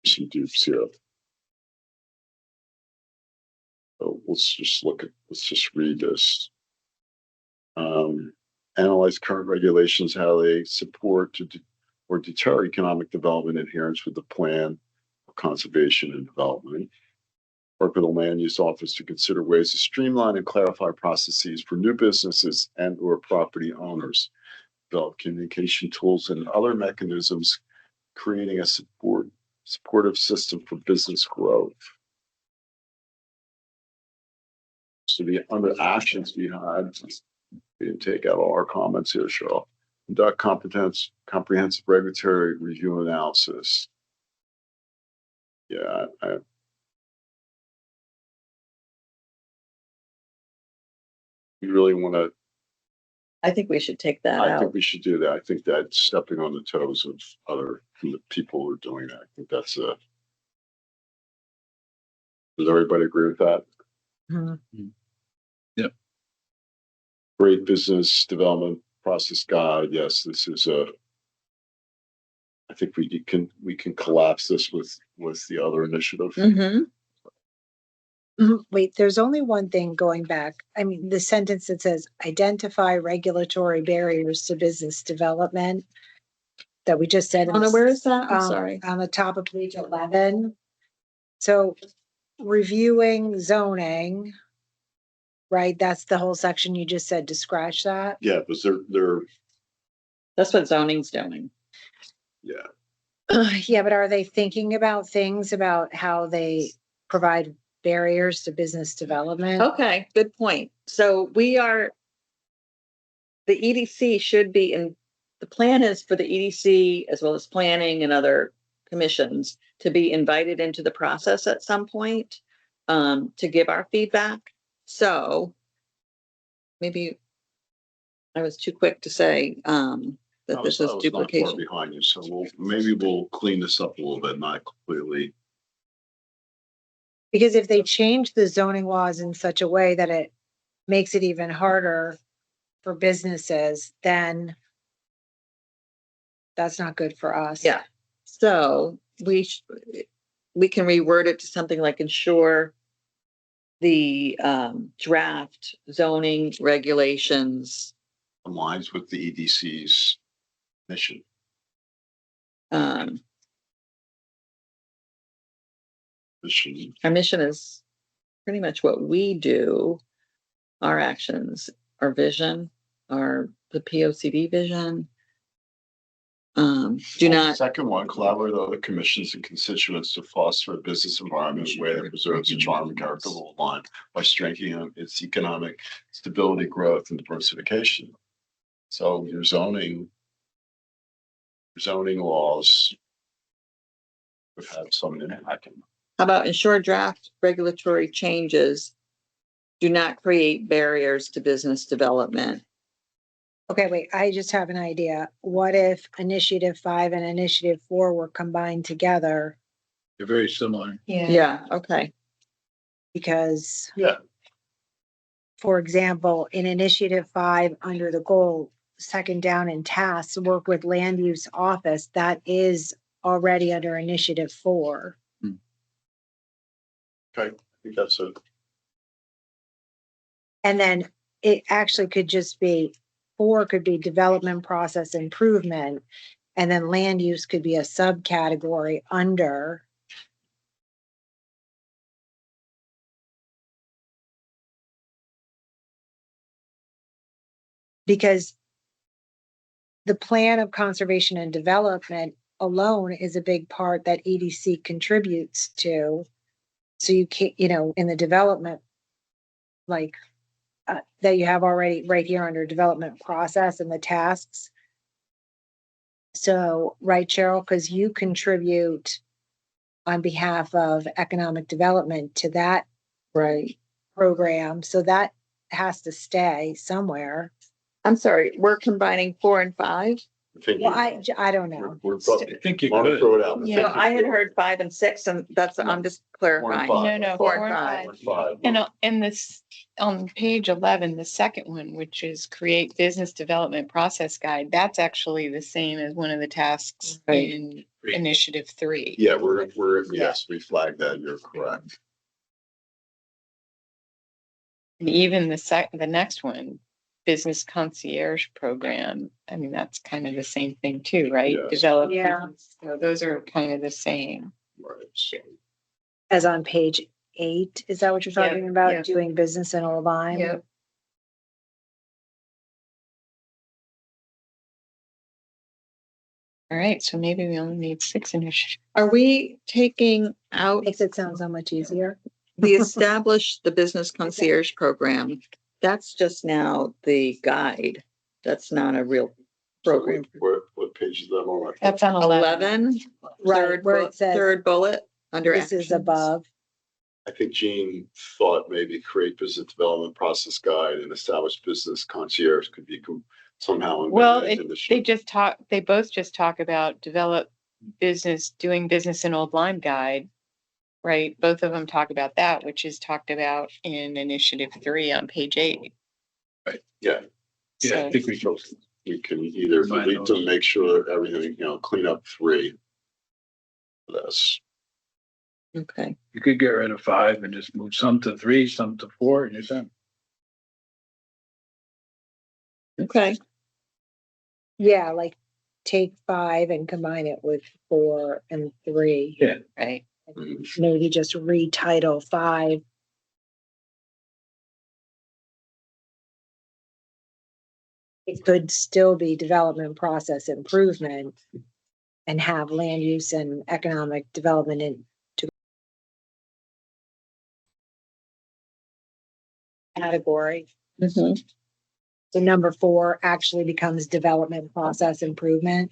some dupes here. So let's just read this. Analyze current regulations, how they support or deter economic development adherence with the plan of conservation and development. Work with the land use office to consider ways to streamline and clarify processes for new businesses and or property owners. Develop communication tools and other mechanisms, creating a supportive system for business growth. So the under actions we didn't take out all our comments here, Cheryl. Conduct comprehensive regulatory review analysis. Yeah, we really want to. I think we should take that I out. think we should do that. I think that's stepping on the toes of other people who are doing that. I think that's a. Does everybody agree with that? Mhm. Yep. Great business development process guide. Yes, this is a. I think we can collapse this with the other initiative. Mhm. Wait, there's only one thing going back. I mean, the sentence that says identify regulatory barriers to business development that we just said. Oh, no, where is that? I'm um, sorry. On the top of page 11. So reviewing zoning, right? That's the whole section you just said to scratch that. Yeah, because they're That's what zoning's doing. yeah. Yeah, but are they thinking about things about how they provide barriers to business development? Okay, good point. So the EDC should be in, the plan is for the EDC as well as planning and other commissions to be invited into the process at some point to give our feedback. So maybe I was too quick to say that this is I was not far duplication. behind you, so we'll clean this up a little bit, not completely. Because if they change the zoning laws in such a way that it makes it even harder for businesses, then that's not good for us. Yeah. So we can reword it to something like ensure the draft zoning regulations Aligns with the EDC's mission. um, Mission. our mission is pretty much what we do, our actions, our vision, the POCD vision. Do not, Second one, collaborate with other commissions and constituents to foster a business environment in a way that preserves the charm and character of the line by strengthening its economic stability, growth, and diversification. So your zoning laws would have some impact. how about ensure draft regulatory changes do not create barriers to business development? Okay, wait, I just have an idea. What if initiative 5 and initiative 4 were combined together? They're very similar. Yeah, okay. Because, Yeah. for example, in initiative 5, under the goal, second down in tasks, work with land use office, that is already under initiative 4. Okay, think that's it. And then it actually could just be, 4 could be development process improvement. And then land use could be a subcategory under. Because the plan of conservation and development alone is a big part that EDC contributes to. So you can't, in the development, like, that you have already right here under development process and the tasks. So, right, Cheryl, because you contribute on behalf of economic development to that Right. program, so that has to stay somewhere. I'm sorry, we're combining 4 and 5? I think Well, I don't we're, know. we're I think you want to could. throw it out. Yeah. No, I had heard 5 and 6, and that's, I'm just clarifying. Five. No, no, 4 4 and and 5. 5. And in this, on page 11, the second one, which is create business development process guide, that's actually the same as one of the tasks Right. in initiative 3. Yeah, yes, we flagged that. You're correct. And even the next one, business concierge program, I mean, that's kind of the same thing too, right? Yes. Develop. Yeah. So those are kind of the same. Right. So, As on page 8, is that what you're Yeah, talking about? yeah. Doing business in Old Lyme? Yep. All right, so maybe we only need 6 initiatives. Are we taking out Makes it sound so much easier. the establish the business concierge program? That's just now the guide. That's not a real program. what page is that on? That's on 11, Right, third, where it says third bullet under this is actions. above. I think Jean thought maybe create business development process guide and establish business concierge could be somehow. Well, embedded in the they both just talk about doing business in Old Lyme guide, right? Both of them talk about that, which is talked about in initiative 3 on page 8. Yeah, Yeah, I think we should. we can either Combine delete them, those. make sure everything, clean up 3. This. Okay. You could get rid of 5 and just move some to 3, some to 4, and you're done. Okay. Yeah, like take 5 and combine it with 4 and 3. Yeah. Right. Maybe just retitle 5. It could still be development process improvement and have land use and economic development in category. Mhm. So number 4 actually becomes development process improvement.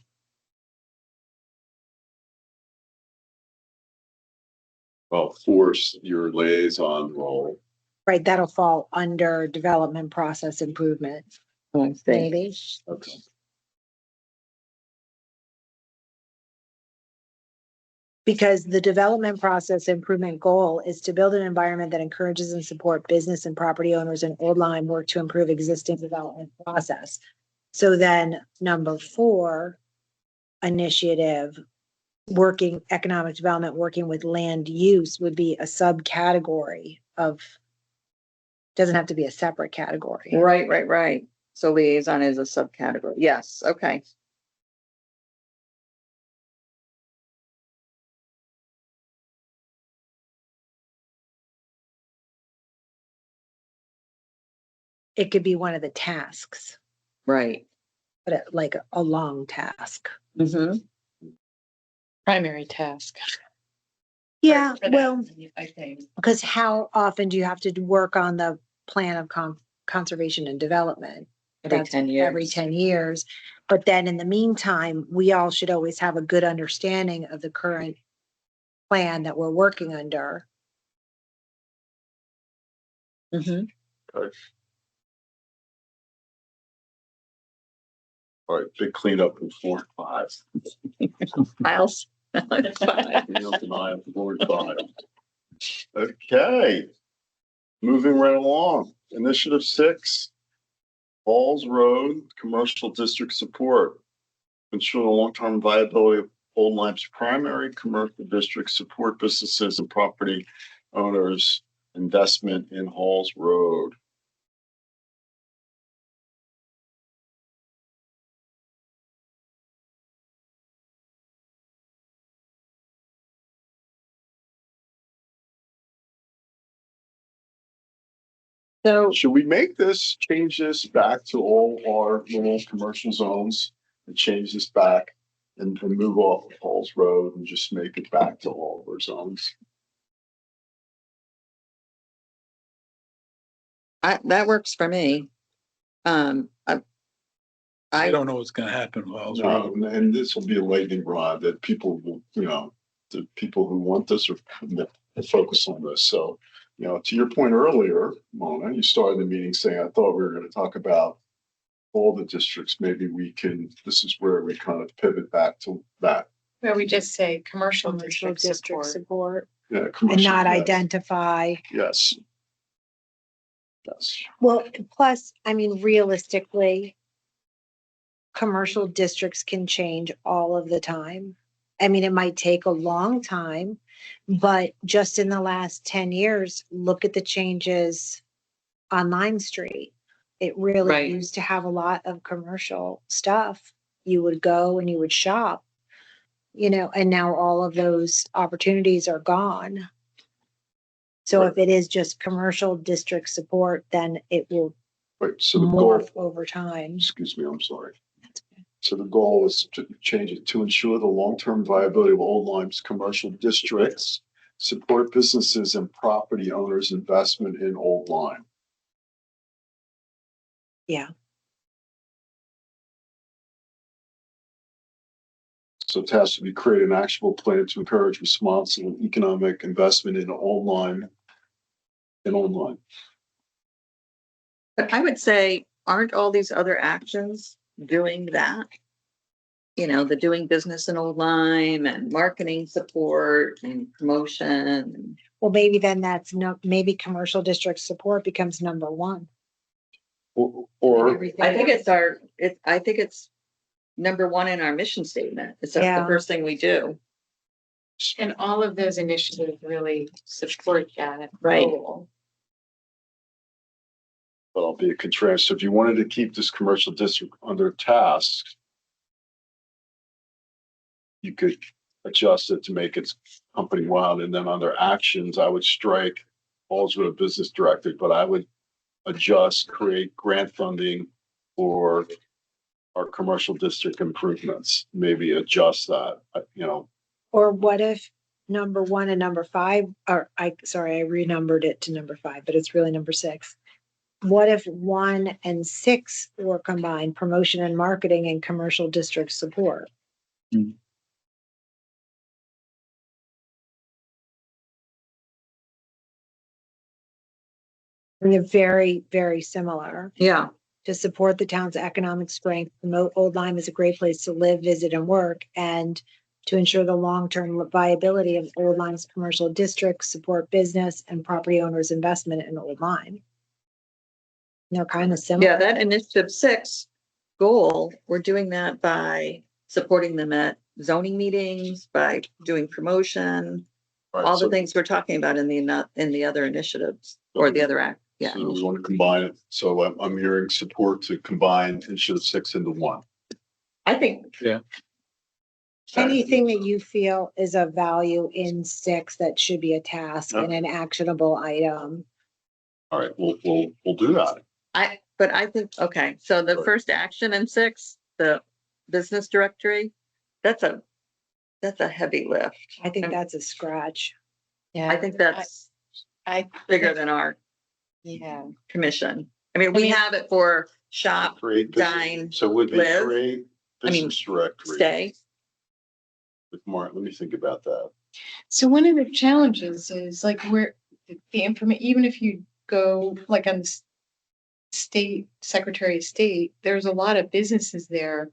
Well, force your liaison role. Right, that'll fall under development process improvement, I see. maybe. Okay. Because the development process improvement goal is to build an environment that encourages and support business and property owners in Old Lyme work to improve existing development process. So then number 4, initiative, working economic development, working with land use would be a subcategory of, doesn't have to be a separate category. Right. So liaison is a subcategory. Yes, okay. It could be one of the tasks, Right. but like a long task. Mm-hmm. Primary task. Yeah, For that, well, I think. because how often do you have to work on the plan of conservation and development? Every That's 10 years. Every 10 years. But then in the meantime, we all should always have a good understanding of the current plan that we're working under. Mm-hmm. Okay. All right, big cleanup in 4 and 5. Miles. Denial, 4 and 5. Okay. Moving right along. Initiative 6. Falls Road Commercial District Support. Ensure the long-term viability of Old Lyme's primary commercial district, support businesses and property owners investment in Halls Road. So Should we change this back to all our little commercial zones and change this back and move off of Halls Road and just make it back to all of our zones? that works for me. I I don't know what's gonna happen with Halls No, Road. and this will be a lightning rod that people will, the people who want this are focus on this. So, to your point earlier, Mona, you started the meeting saying, I thought we were going to talk about all the districts. Maybe this is where we kind of pivot back to that. Where we just say commercial Commercial district district support. support Yeah, and commercial, not yes. identify. Yes. Yes. Well, plus, I mean, realistically, commercial districts can change all of the time. I mean, it might take a long time, but just in the last 10 years, look at the changes on Lime Street. It really Right. used to have a lot of commercial stuff. You would go and you would shop, and now all of those opportunities are gone. So Right. if it is just commercial district support, then it will Right. So the goal, morph over time. excuse me, I'm sorry. So the goal is to change it to ensure the long-term viability of Old Lyme's commercial districts, support businesses and property owners' investment in Old Lyme. Yeah. So it has to be create an actionable plan to encourage responsible economic investment in Old Lyme. But I would say, aren't all these other actions doing that? The doing business in Old Lyme and marketing support and promotion. Well, maybe then maybe commercial district support becomes number one. Or Everything I think else. I think it's number one in our mission statement. It's the Yeah. first thing we do. And all of those initiatives really support that Right. goal. but I'll be a contrast. So if you wanted to keep this commercial district under task, you could adjust it to make it company wide. And then under actions, I would strike Halls Road Business Director, but I would create grant funding for our commercial district improvements, maybe adjust that, Or what if number one and number five, I renumbered it to number five, but it's really number six. What if 1 and 6 were combined, promotion and marketing and commercial district support? Hmm. And they're very, very similar. Yeah. To support the town's economic strength, promote Old Lyme as a great place to live, visit, and work, and to ensure the long-term viability of Old Lyme's commercial district, support business and property owners' investment in Old Lyme. And they're kind of similar. Yeah, that initiative 6 goal, we're doing that by supporting them at zoning meetings, by doing promotion, all the things we're talking about in the other initiatives or the other act. Yeah. So we want to combine it. So I'm hearing support to combine initiative 6 into 1. I think, Anything that you feel is of value in 6 that should be a task and an actionable item. All right, we'll do that. but I think, okay, so the Right. first action in 6, the business directory, that's a heavy lift. I think that's a scratch. Yeah. I think that's I, bigger than our yeah. commission. I mean, we have it for shop, Create, dine, so would be live. create I mean, business directory. stay. With Mark, let me think about that. So one of the challenges is like where the information, even if you go like on the state Secretary of State, there's a lot of businesses there.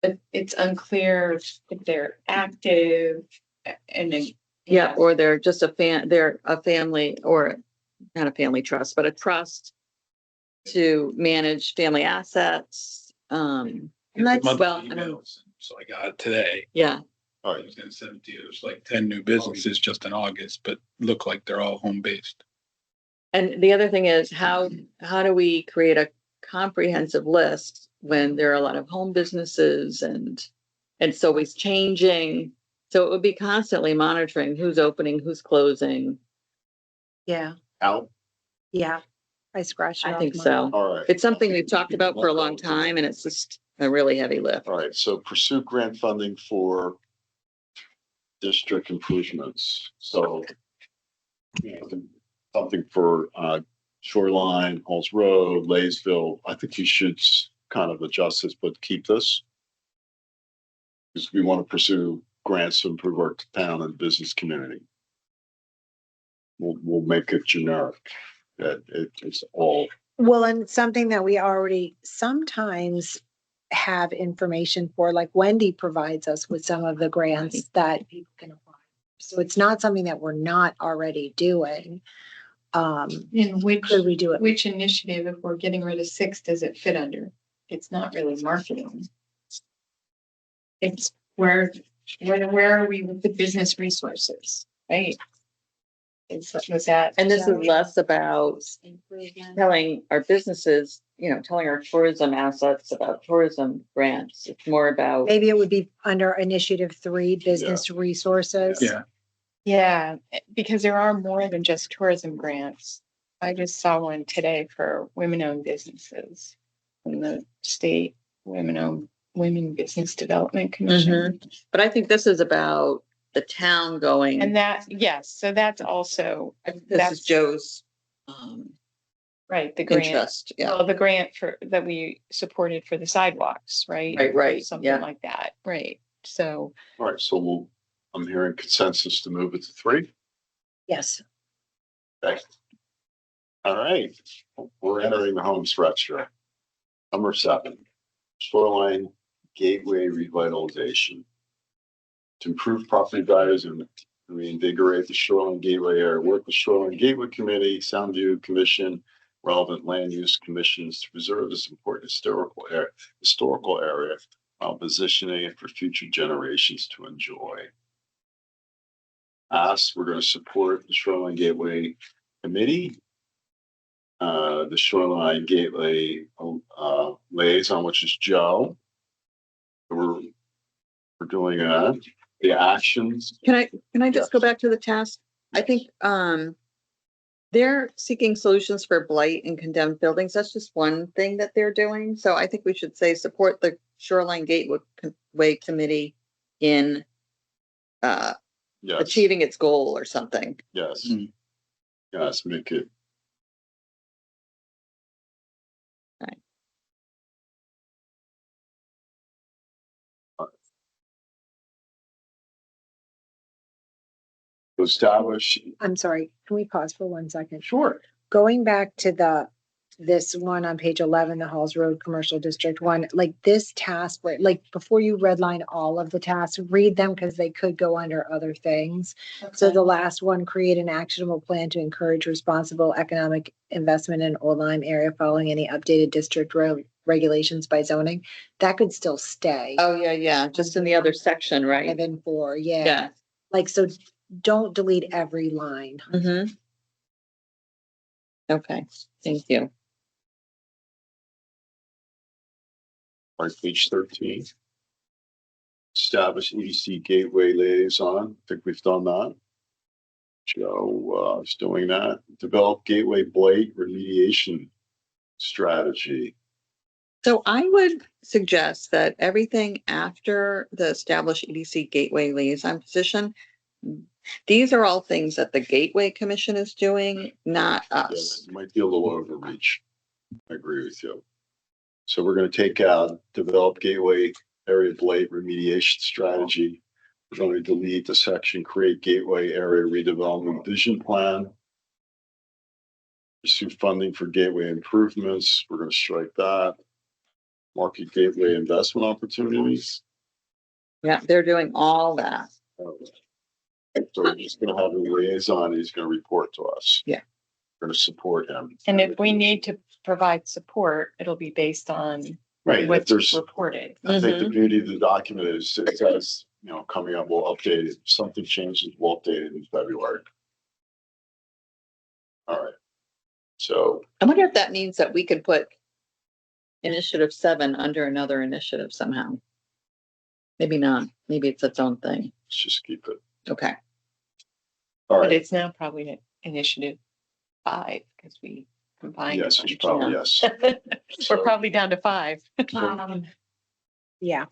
But it's unclear if they're active and then. Yeah, or they're just they're a family, or not a family trust, but a trust to manage family assets. Let's- well, I don't- So I got it today. Yeah, All I right, was gonna send it to you. There's like 10 new businesses just in August, but look like they're all home-based. And the other thing is how do we create a comprehensive list when there are a lot of home businesses and so it's changing. So it would be constantly monitoring who's opening, who's closing. Yeah, Al, yeah. I scratched it I off think mine. so. all right, It's something we've talked about for a long time and it's just a really heavy lift. all right. So pursue grant funding for district improvements. So something for Shoreline, Halls Road, Laysville. I think you should kind of adjust this, but keep this. Because we want to pursue grants to improve our town and business community. We'll make it generic, that it's all, Well, and something that we already sometimes have information for, like Wendy provides us with some of the grants that people can apply. So it's not something that we're not already doing. In Could we do it? which initiative, if we're getting rid of 6, does it fit under? It's not really marketing. It's where are we with the business resources, right? Was that? And this is less about telling our businesses, telling our tourism assets about tourism grants. It's more about, Maybe it would be under initiative 3, business resources. Yeah, Yeah, because there are more than just tourism grants. I just saw one today for women-owned businesses from the state Women Business Development Commission. but I think this is about the town going. And that, yes, so that's also, I think this that's is Joe's right, the grant. interest. Yeah. Well, the grant that we supported for the sidewalks, right? Right. Something Yeah. like that, right? So, all right, so I'm hearing consensus to move it to 3. Yes. Okay. All right, we're entering the home stretch here. Number 7, Shoreline Gateway revitalization. To improve property values and reinvigorate the Shoreline Gateway area, work with Shoreline Gateway Committee, Soundview Commission, relevant land use commissions to preserve this important historical area while positioning it for future generations to enjoy. We're going to support the Shoreline Gateway Committee, the Shoreline Gateway liaison, which is Joe. We're doing the actions. Can I just go Yes. back to the task? I think they're seeking solutions for blight and condemned buildings. That's just one thing that they're doing. So I think we should say support the Shoreline Gateway Committee in Yes, achieving its goal or something. yes, Mm. yes, make it. Right. Establish. I'm sorry. Can we pause for 1 second? Sure. Going back to this one on page 11, the Halls Road Commercial District 1, like this task, where like before you redline all of the tasks, read them because they could go under other things. So the last one, create an actionable plan to encourage responsible economic investment in Old Lyme area following any updated district regulations by zoning. That could still stay. Oh, yeah. Just in the other section, right? 5 and 4, yeah. Yeah. Like, so don't delete every line. Mm-hmm. Okay, thank you. All right, page 13. Establish EDC Gateway Liaison. I think we've done that. Joe is doing that. Develop Gateway Blight remediation strategy. So I would suggest that everything after the established EDC Gateway Liaison position, these are all things that the Gateway Commission is doing, not Yeah, us. it might be a little overreach. I agree with you. So we're going to take out develop Gateway Area Blight remediation strategy. We're going to delete the section create Gateway Area redevelopment vision plan. Pursue funding for gateway improvements. We're going to strike that. Market gateway investment opportunities. Yeah, they're doing all that. So we're just going to have a liaison. He's going to report to us. Yeah. We're going to support him. And if we need to provide support, it'll be based on Right, if what's there's, reported. I think the beauty of the document is it says coming up, we'll update it. If something changes, we'll update it in February. All right. So, I wonder if that means that we could put initiative 7 under another initiative somehow. Maybe not. Maybe it's its own thing. let's just keep it. Okay. All But right. it's now probably initiative 5 because we combined. a Yes, it's bunch. probably, Yeah. yes. We're So- probably down to 5. Yeah.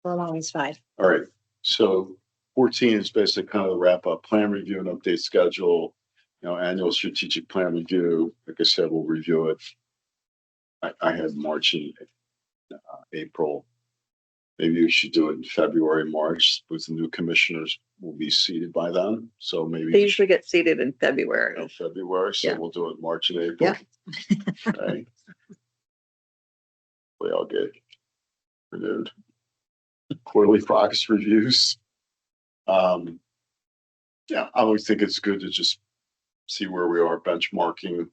For long as 5. All right, so 14 is basically kind of the wrap up, plan review and update schedule, annual strategic plan review. Like I said, we'll review it. I had March and April. Maybe we should do it in February, March, with the new commissioners will be seated by then. So maybe They we usually should get seated in February. go February, so Yeah. we'll do it March and April. Yeah. Okay. We all get renewed. Quarterly progress reviews. Yeah, I always think it's good to just see where we are benchmarking.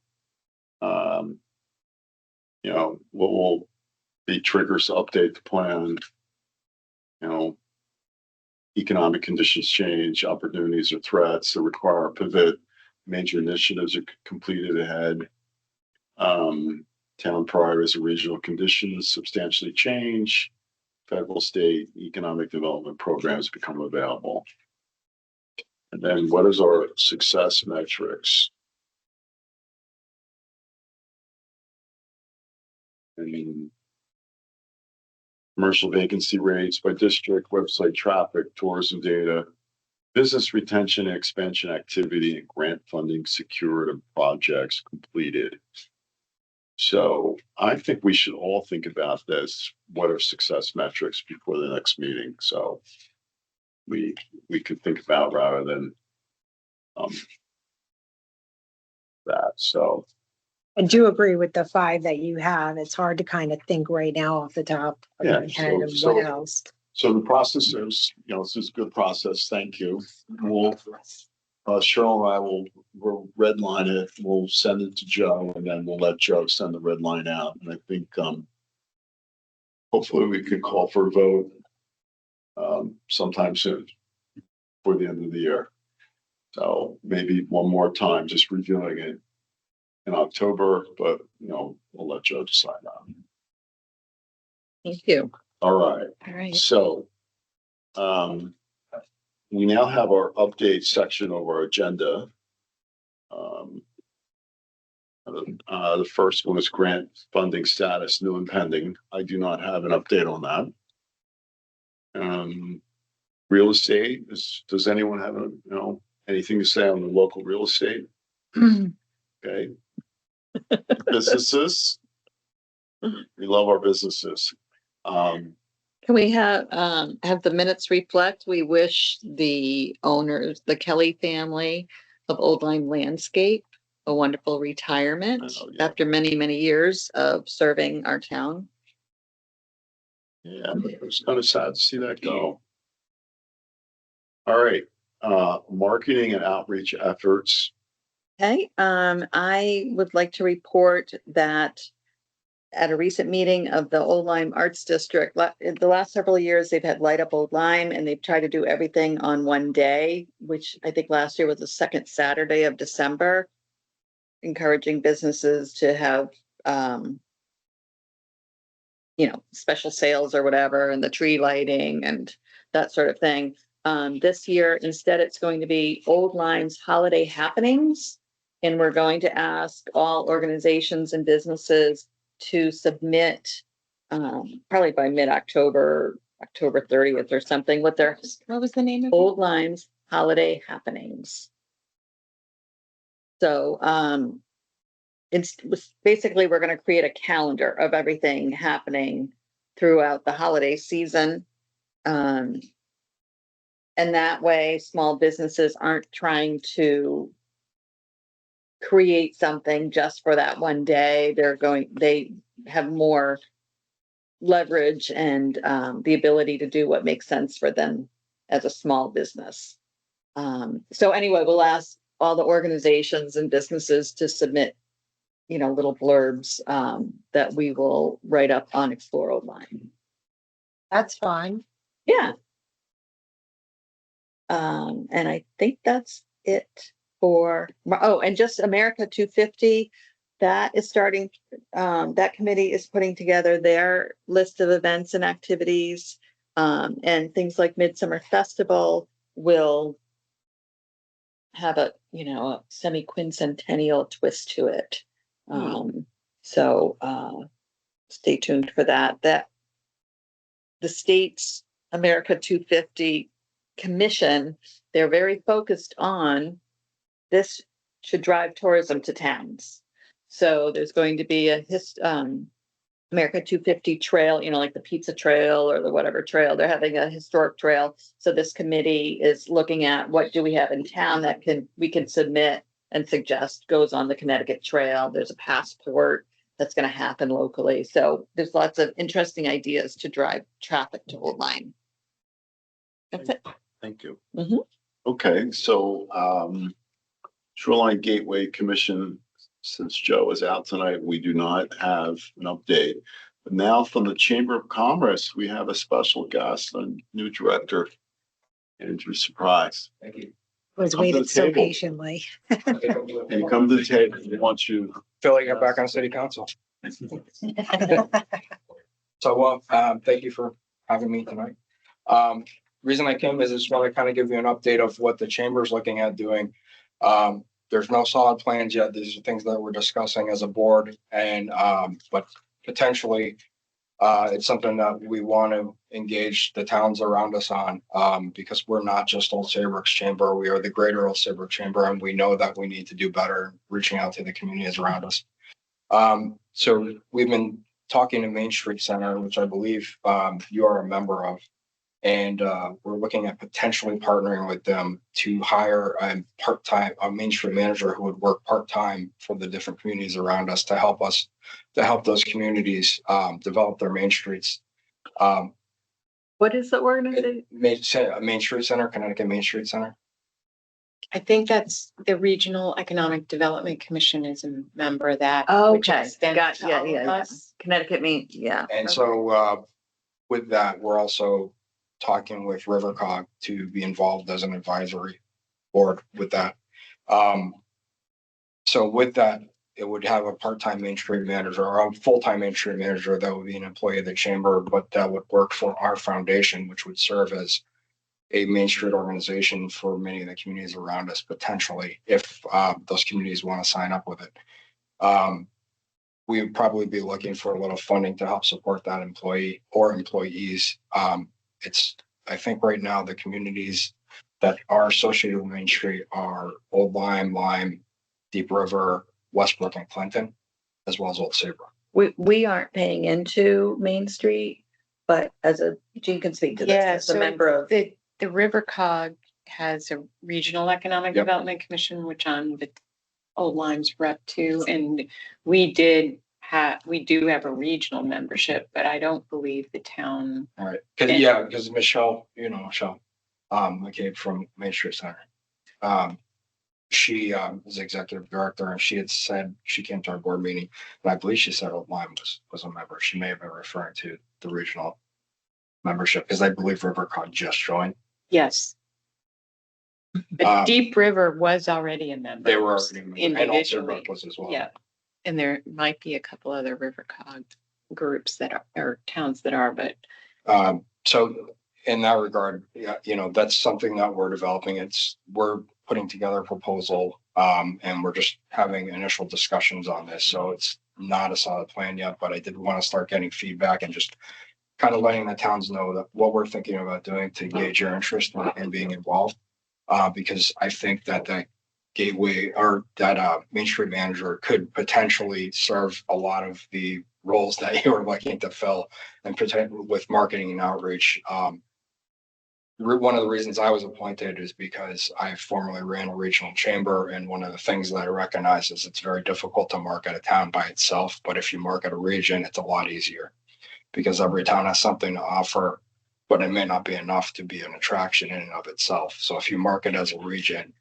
What will be triggers to update the plan. Economic conditions change, opportunities or threats that require a pivot, major initiatives are completed ahead. Town priorities and regional conditions substantially change. Federal, state, economic development programs become available. And then what is our success metrics? Commercial vacancy rates by district, website traffic, tourism data, business retention and expansion activity, and grant funding secured and projects completed. So I think we should all think about this. What are success metrics before the next meeting? So we could think about rather than that. So I do agree with the 5 that you have. It's hard to kind of think right now off the top of Yeah, my head of so- what else. So the process is, this is a good process. Thank you. We'll, Cheryl and I we'll red line it. We'll send it to Joe and then we'll let Joe send the red line out. And I think, hopefully we can call for a vote, sometime soon for the end of the year. So maybe one more time, just reviewing it in October, but, we'll let Joe decide on. Thank you. All right. All right. So, we now have our update section of our agenda. The first one is grant funding status, new and pending. I do not have an update on that. Real estate does anyone have anything to say on the local real estate? Okay. Businesses. We love our businesses. Can we have the minutes reflect? We wish the owners, the Kelly family of Old Line Landscape, a wonderful retirement Oh, yeah. after many, many years of serving our town. Yeah, it was kind of sad to see that go. All right, marketing and outreach efforts. Okay, I would like to report that at a recent meeting of the Old Lyme Arts District, in the last several years, they've had Light Up Old Lyme and they've tried to do everything on one day, which I think last year was the second Saturday of December, encouraging businesses to have, special sales or whatever, and the tree lighting and that sort of thing. This year, instead, it's going to be Old Lyme's Holiday Happenings. And we're going to ask all organizations and businesses to submit, probably by mid-October, October 30th or something, what was the name of it? Old Lyme's Holiday Happenings. So, basically, we're going to create a calendar of everything happening throughout the holiday season. And that way, small businesses aren't trying to create something just for that one day. They have more leverage and the ability to do what makes sense for them as a small business. So anyway, we'll ask all the organizations and businesses to submit, little blurbs that we will write up on Explore Old Lyme. That's fine. Yeah. And I think that's it for, oh, and just America 250, that is starting, that committee is putting together their list of events and activities. And things like Midsummer Festival will have a, a semi-quincentennial twist to it. So stay tuned for that. That the state's America 250 commission, they're very focused on this should drive tourism to towns. So there's going to be a America 250 trail, like the pizza trail or the whatever trail. They're having a historic trail. So this committee is looking at what do we have in town that we can submit and suggest goes on the Connecticut Trail. There's a passport that's going to happen locally. So there's lots of interesting ideas to drive traffic to Old Lyme. That's it. Thank you. Mhm. Okay, so Shoreline Gateway Commission, since Joe is out tonight, we do not have an update. But now from the Chamber of Commerce, we have a special guest, a new director, Andrew Surprise. Thank you. Was Come to the waited so table. patiently. And you come to the table, we want you. Feel like I'm back on city council. So, thank you for having me tonight. Reason I came is I just want to kind of give you an update of what the chamber is looking at doing. There's no solid plans yet. These are things that we're discussing as a board and, but potentially, it's something that we want to engage the towns around us on, because we're not just Old Saybrook's chamber. We are the greater Old Saybrook chamber, and we know that we need to do better reaching out to the communities around us. So we've been talking to Main Street Center, which I believe, you are a member of. And we're looking at potentially partnering with them to hire a part-time, a Main Street manager who would work part-time for the different communities around us to help those communities develop their main streets. What is the organization? Main Street Center, Connecticut Main Street Center. I think that's the Regional Economic Development Commission is a member of that. Oh, which okay. extends Got, to yeah, all of yeah. us. Connecticut Main, yeah. And so with that, we're also talking with Rivercog to be involved as an advisory board with that. So with that, it would have a part-time Main Street manager or a full-time Main Street manager that would be an employee of the chamber, but that would work for our foundation, which would serve as a Main Street organization for many of the communities around us, potentially, if those communities want to sign up with it. We would probably be looking for a little funding to help support that employee or employees. I think right now the communities that are associated with Main Street are Old Lyme, Deep River, Westbrook, and Clinton, as well as Old Saybrook. We aren't paying into Main Street, but Jean can speak to this Yeah, as a so member of. the Rivercog has a Regional Economic Yep. Development Commission, which I'm the Old Lyme's rep to, and we do have a regional membership, but I don't believe the town. All right, because Michelle, McCabe from Main Street Center. She is executive director, and she had said she came to our board meeting, and I believe she said Old Lyme was a member. She may have been referring to the regional membership because I believe Rivercog just joined. Yes. But Deep River was already a member. They were already a member, and Old individually. Saybrook was as well. Yeah, and there might be a couple other Rivercog groups that are, or towns that are, but So in that regard, that's something that we're developing. We're putting together a proposal, and we're just having initial discussions on this. So it's not a solid plan yet, but I did want to start getting feedback and just kind of letting the towns know that what we're thinking about doing to gauge your interest in being involved. Because I think that gateway or that Main Street manager could potentially serve a lot of the roles that you're looking to fill, and with marketing and outreach. One of the reasons I was appointed is because I formerly ran a regional chamber, and one of the things that I recognize is it's very difficult to market a town by itself, but if you market a region, it's a lot easier because every town has something to offer, but it may not be enough to be an attraction in and of itself. So if you market as a region,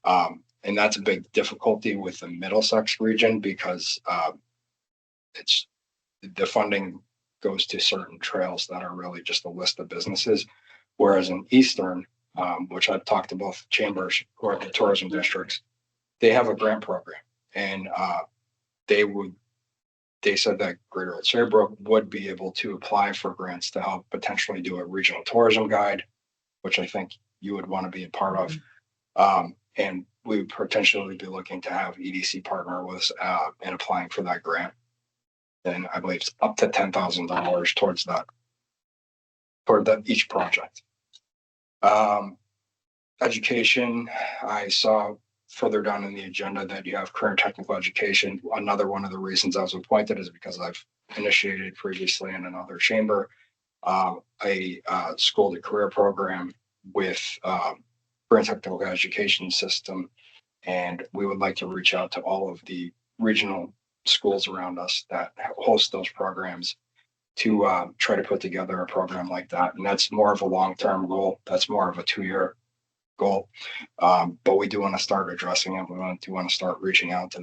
and that's a big difficulty with the Middlesex region because the funding goes to certain trails that are really just a list of businesses. Whereas in Eastern, which I've talked to both chambers who are the tourism districts, they have a grant program, and they said that Greater Old Saybrook would be able to apply for grants to help potentially do a regional tourism guide, which I think you would want to be a part of. And we would potentially be looking to have EDC partner with us in applying for that grant. And I believe it's up to $10,000 towards that, each project. Education, I saw further down in the agenda that you have career technical education. Another one of the reasons I was appointed is because I've initiated previously in another chamber a school to career program with career technical education system, and we would like to reach out to all of the regional schools around us that host those programs to try to put together a program like that. And that's more of a long-term goal. That's more of a 2-year goal. But we do want to start addressing it. We want to start reaching out to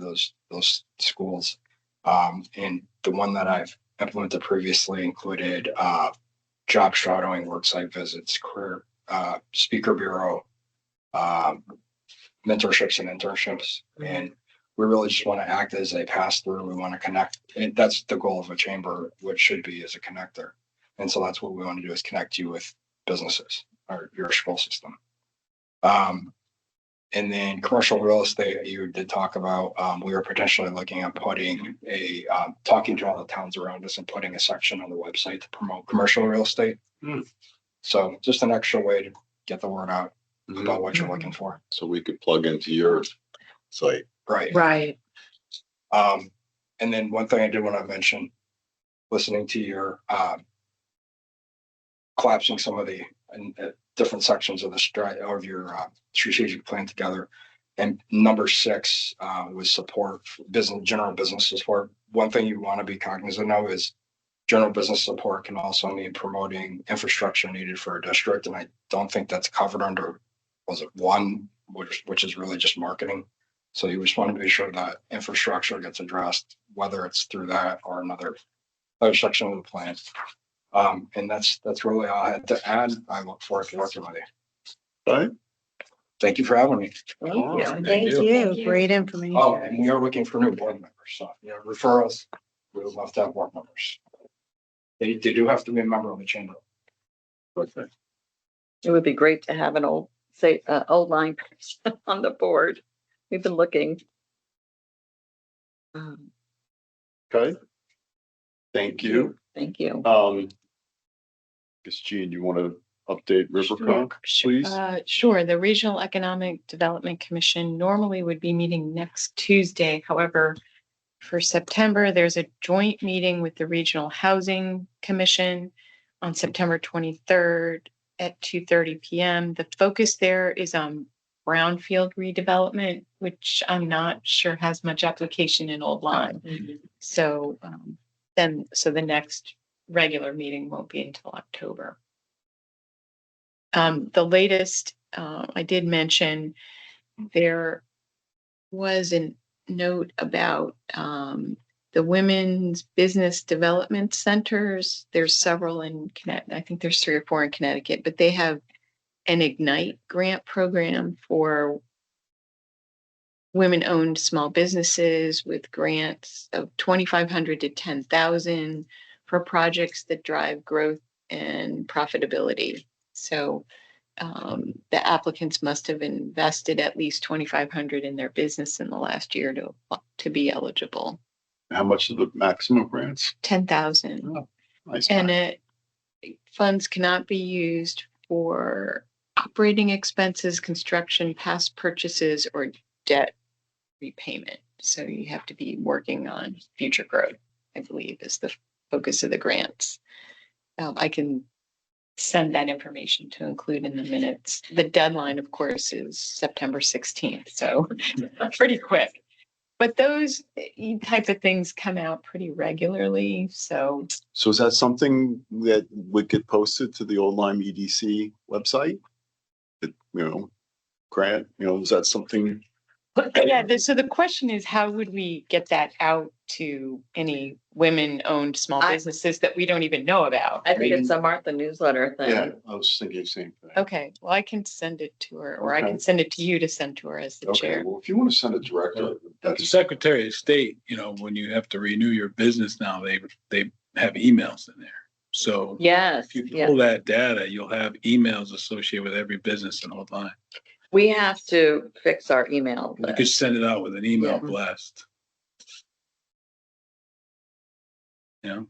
those schools. And the one that I've implemented previously included job shadowing, worksite visits, career speaker bureau, mentorships and internships. And we really just want to act as a pass through. We want to connect. And that's the goal of a chamber, which should be as a connector. And so that's what we want to do, is connect you with businesses or your school system. And then commercial real estate, you did talk about, we were potentially looking at putting talking to all the towns around us and putting a section on the website to promote commercial real estate. So just an extra way to get the word out about what you're looking for. So we could plug into your site. Right. Right. And then one thing I did want to mention, listening to your collapsing some of the different sections of your strategic plan together. And number 6 was support, general business support. One thing you want to be cognizant of is general business support can also mean promoting infrastructure needed for a district. And I don't think that's covered under, was it 1, which is really just marketing. So you just want to be sure that infrastructure gets addressed, whether it's through that or another section of the plan. And that's really all I had to add. I look forward to working with you. Right. Thank you for having me. Thank you. Great information. Oh, and we are looking for new board members. So, referrals, we would love to have board members. They do have to be a member of the chamber. Perfect. It would be great to have an old line person on the board. We've been looking. Okay. Thank you. Thank you. Guess Jean, you want to update Rivercrook, please? Sure. The Regional Economic Development Commission normally would be meeting next Tuesday. However, for September, there's a joint meeting with the Regional Housing Commission on September 23rd at 2:30 p.m. The focus there is on brownfield redevelopment, which I'm not sure has much application in Old Lyme. So the next regular meeting won't be until October. The latest, I did mention, there was a note about the women's business development centers. There's several in Connecticut. I think there's 3 or 4 in Connecticut, but they have an Ignite grant program for women-owned small businesses with grants of $2,500 to $10,000 for projects that drive growth and profitability. So the applicants must have invested at least $2,500 in their business in the last year to be eligible. How much is the maximum grants? $10,000. Oh, nice. And funds cannot be used for operating expenses, construction, past purchases, or debt repayment. So you have to be working on future growth, I believe, is the focus of the grants. I can send that information to include in the minutes. The deadline, of course, is September 16th, so pretty quick. But those type of things come out pretty regularly. So is that something that would get posted to the Old Lyme EDC website? Grant, is that something? yeah, so the question is, how would we get that out to any women-owned small I- businesses that we don't even know about. I think it's a Martha newsletter Yeah, thing. I was thinking the same thing. Okay, well, I can send it to her, or I Okay. can send it to you to send to her as the Okay, chair. well, if you want to send a director, The that's, Secretary of State, when you have to renew your business now, they have emails in there. So Yes, if you yeah. pull that data, you'll have emails associated with every business in the whole line. We have to fix our email You could list. send it out with an email Yeah. blast.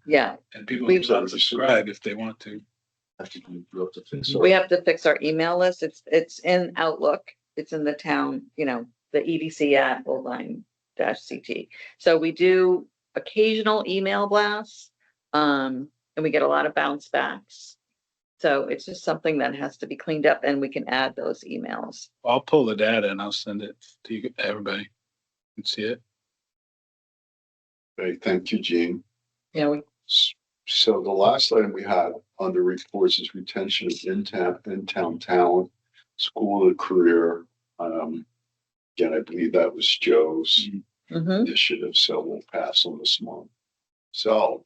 Yeah, And people We- can unsubscribe if they want to. I think you have to fix we it. have to fix our email list. It's in Outlook. It's in the town, the EDC at Oldline-CT. So we do occasional email blasts. And we get a lot of bounce backs. So it's just something that has to be cleaned up and we can add those emails. I'll pull the data and I'll send it to you, everybody. You can see it. Okay, thank you, Gene. We So the last item we had under reports is retention of in-town talent, school of career. Again, I believe that was Joe's Mhm. initiative, so we'll pass on this one. So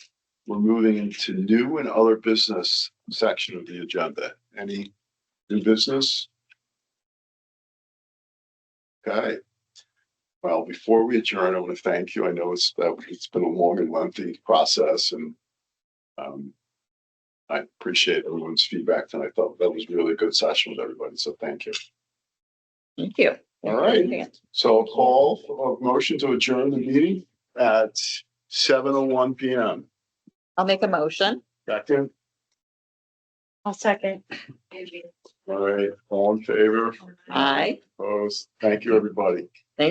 we're moving into new and other business section of the agenda. Any new business? Okay. Well, before we adjourn, I want to thank you. I know it's been a long and lengthy process, and I appreciate everyone's feedback tonight. I thought that was really a good session with everybody, so thank you. Thank you. All right. So I'll call for a motion to adjourn the meeting at 7:01 PM. I'll make a motion. Second, I'll second. all right, all in favor, Aye. opposed? Thank you, everybody.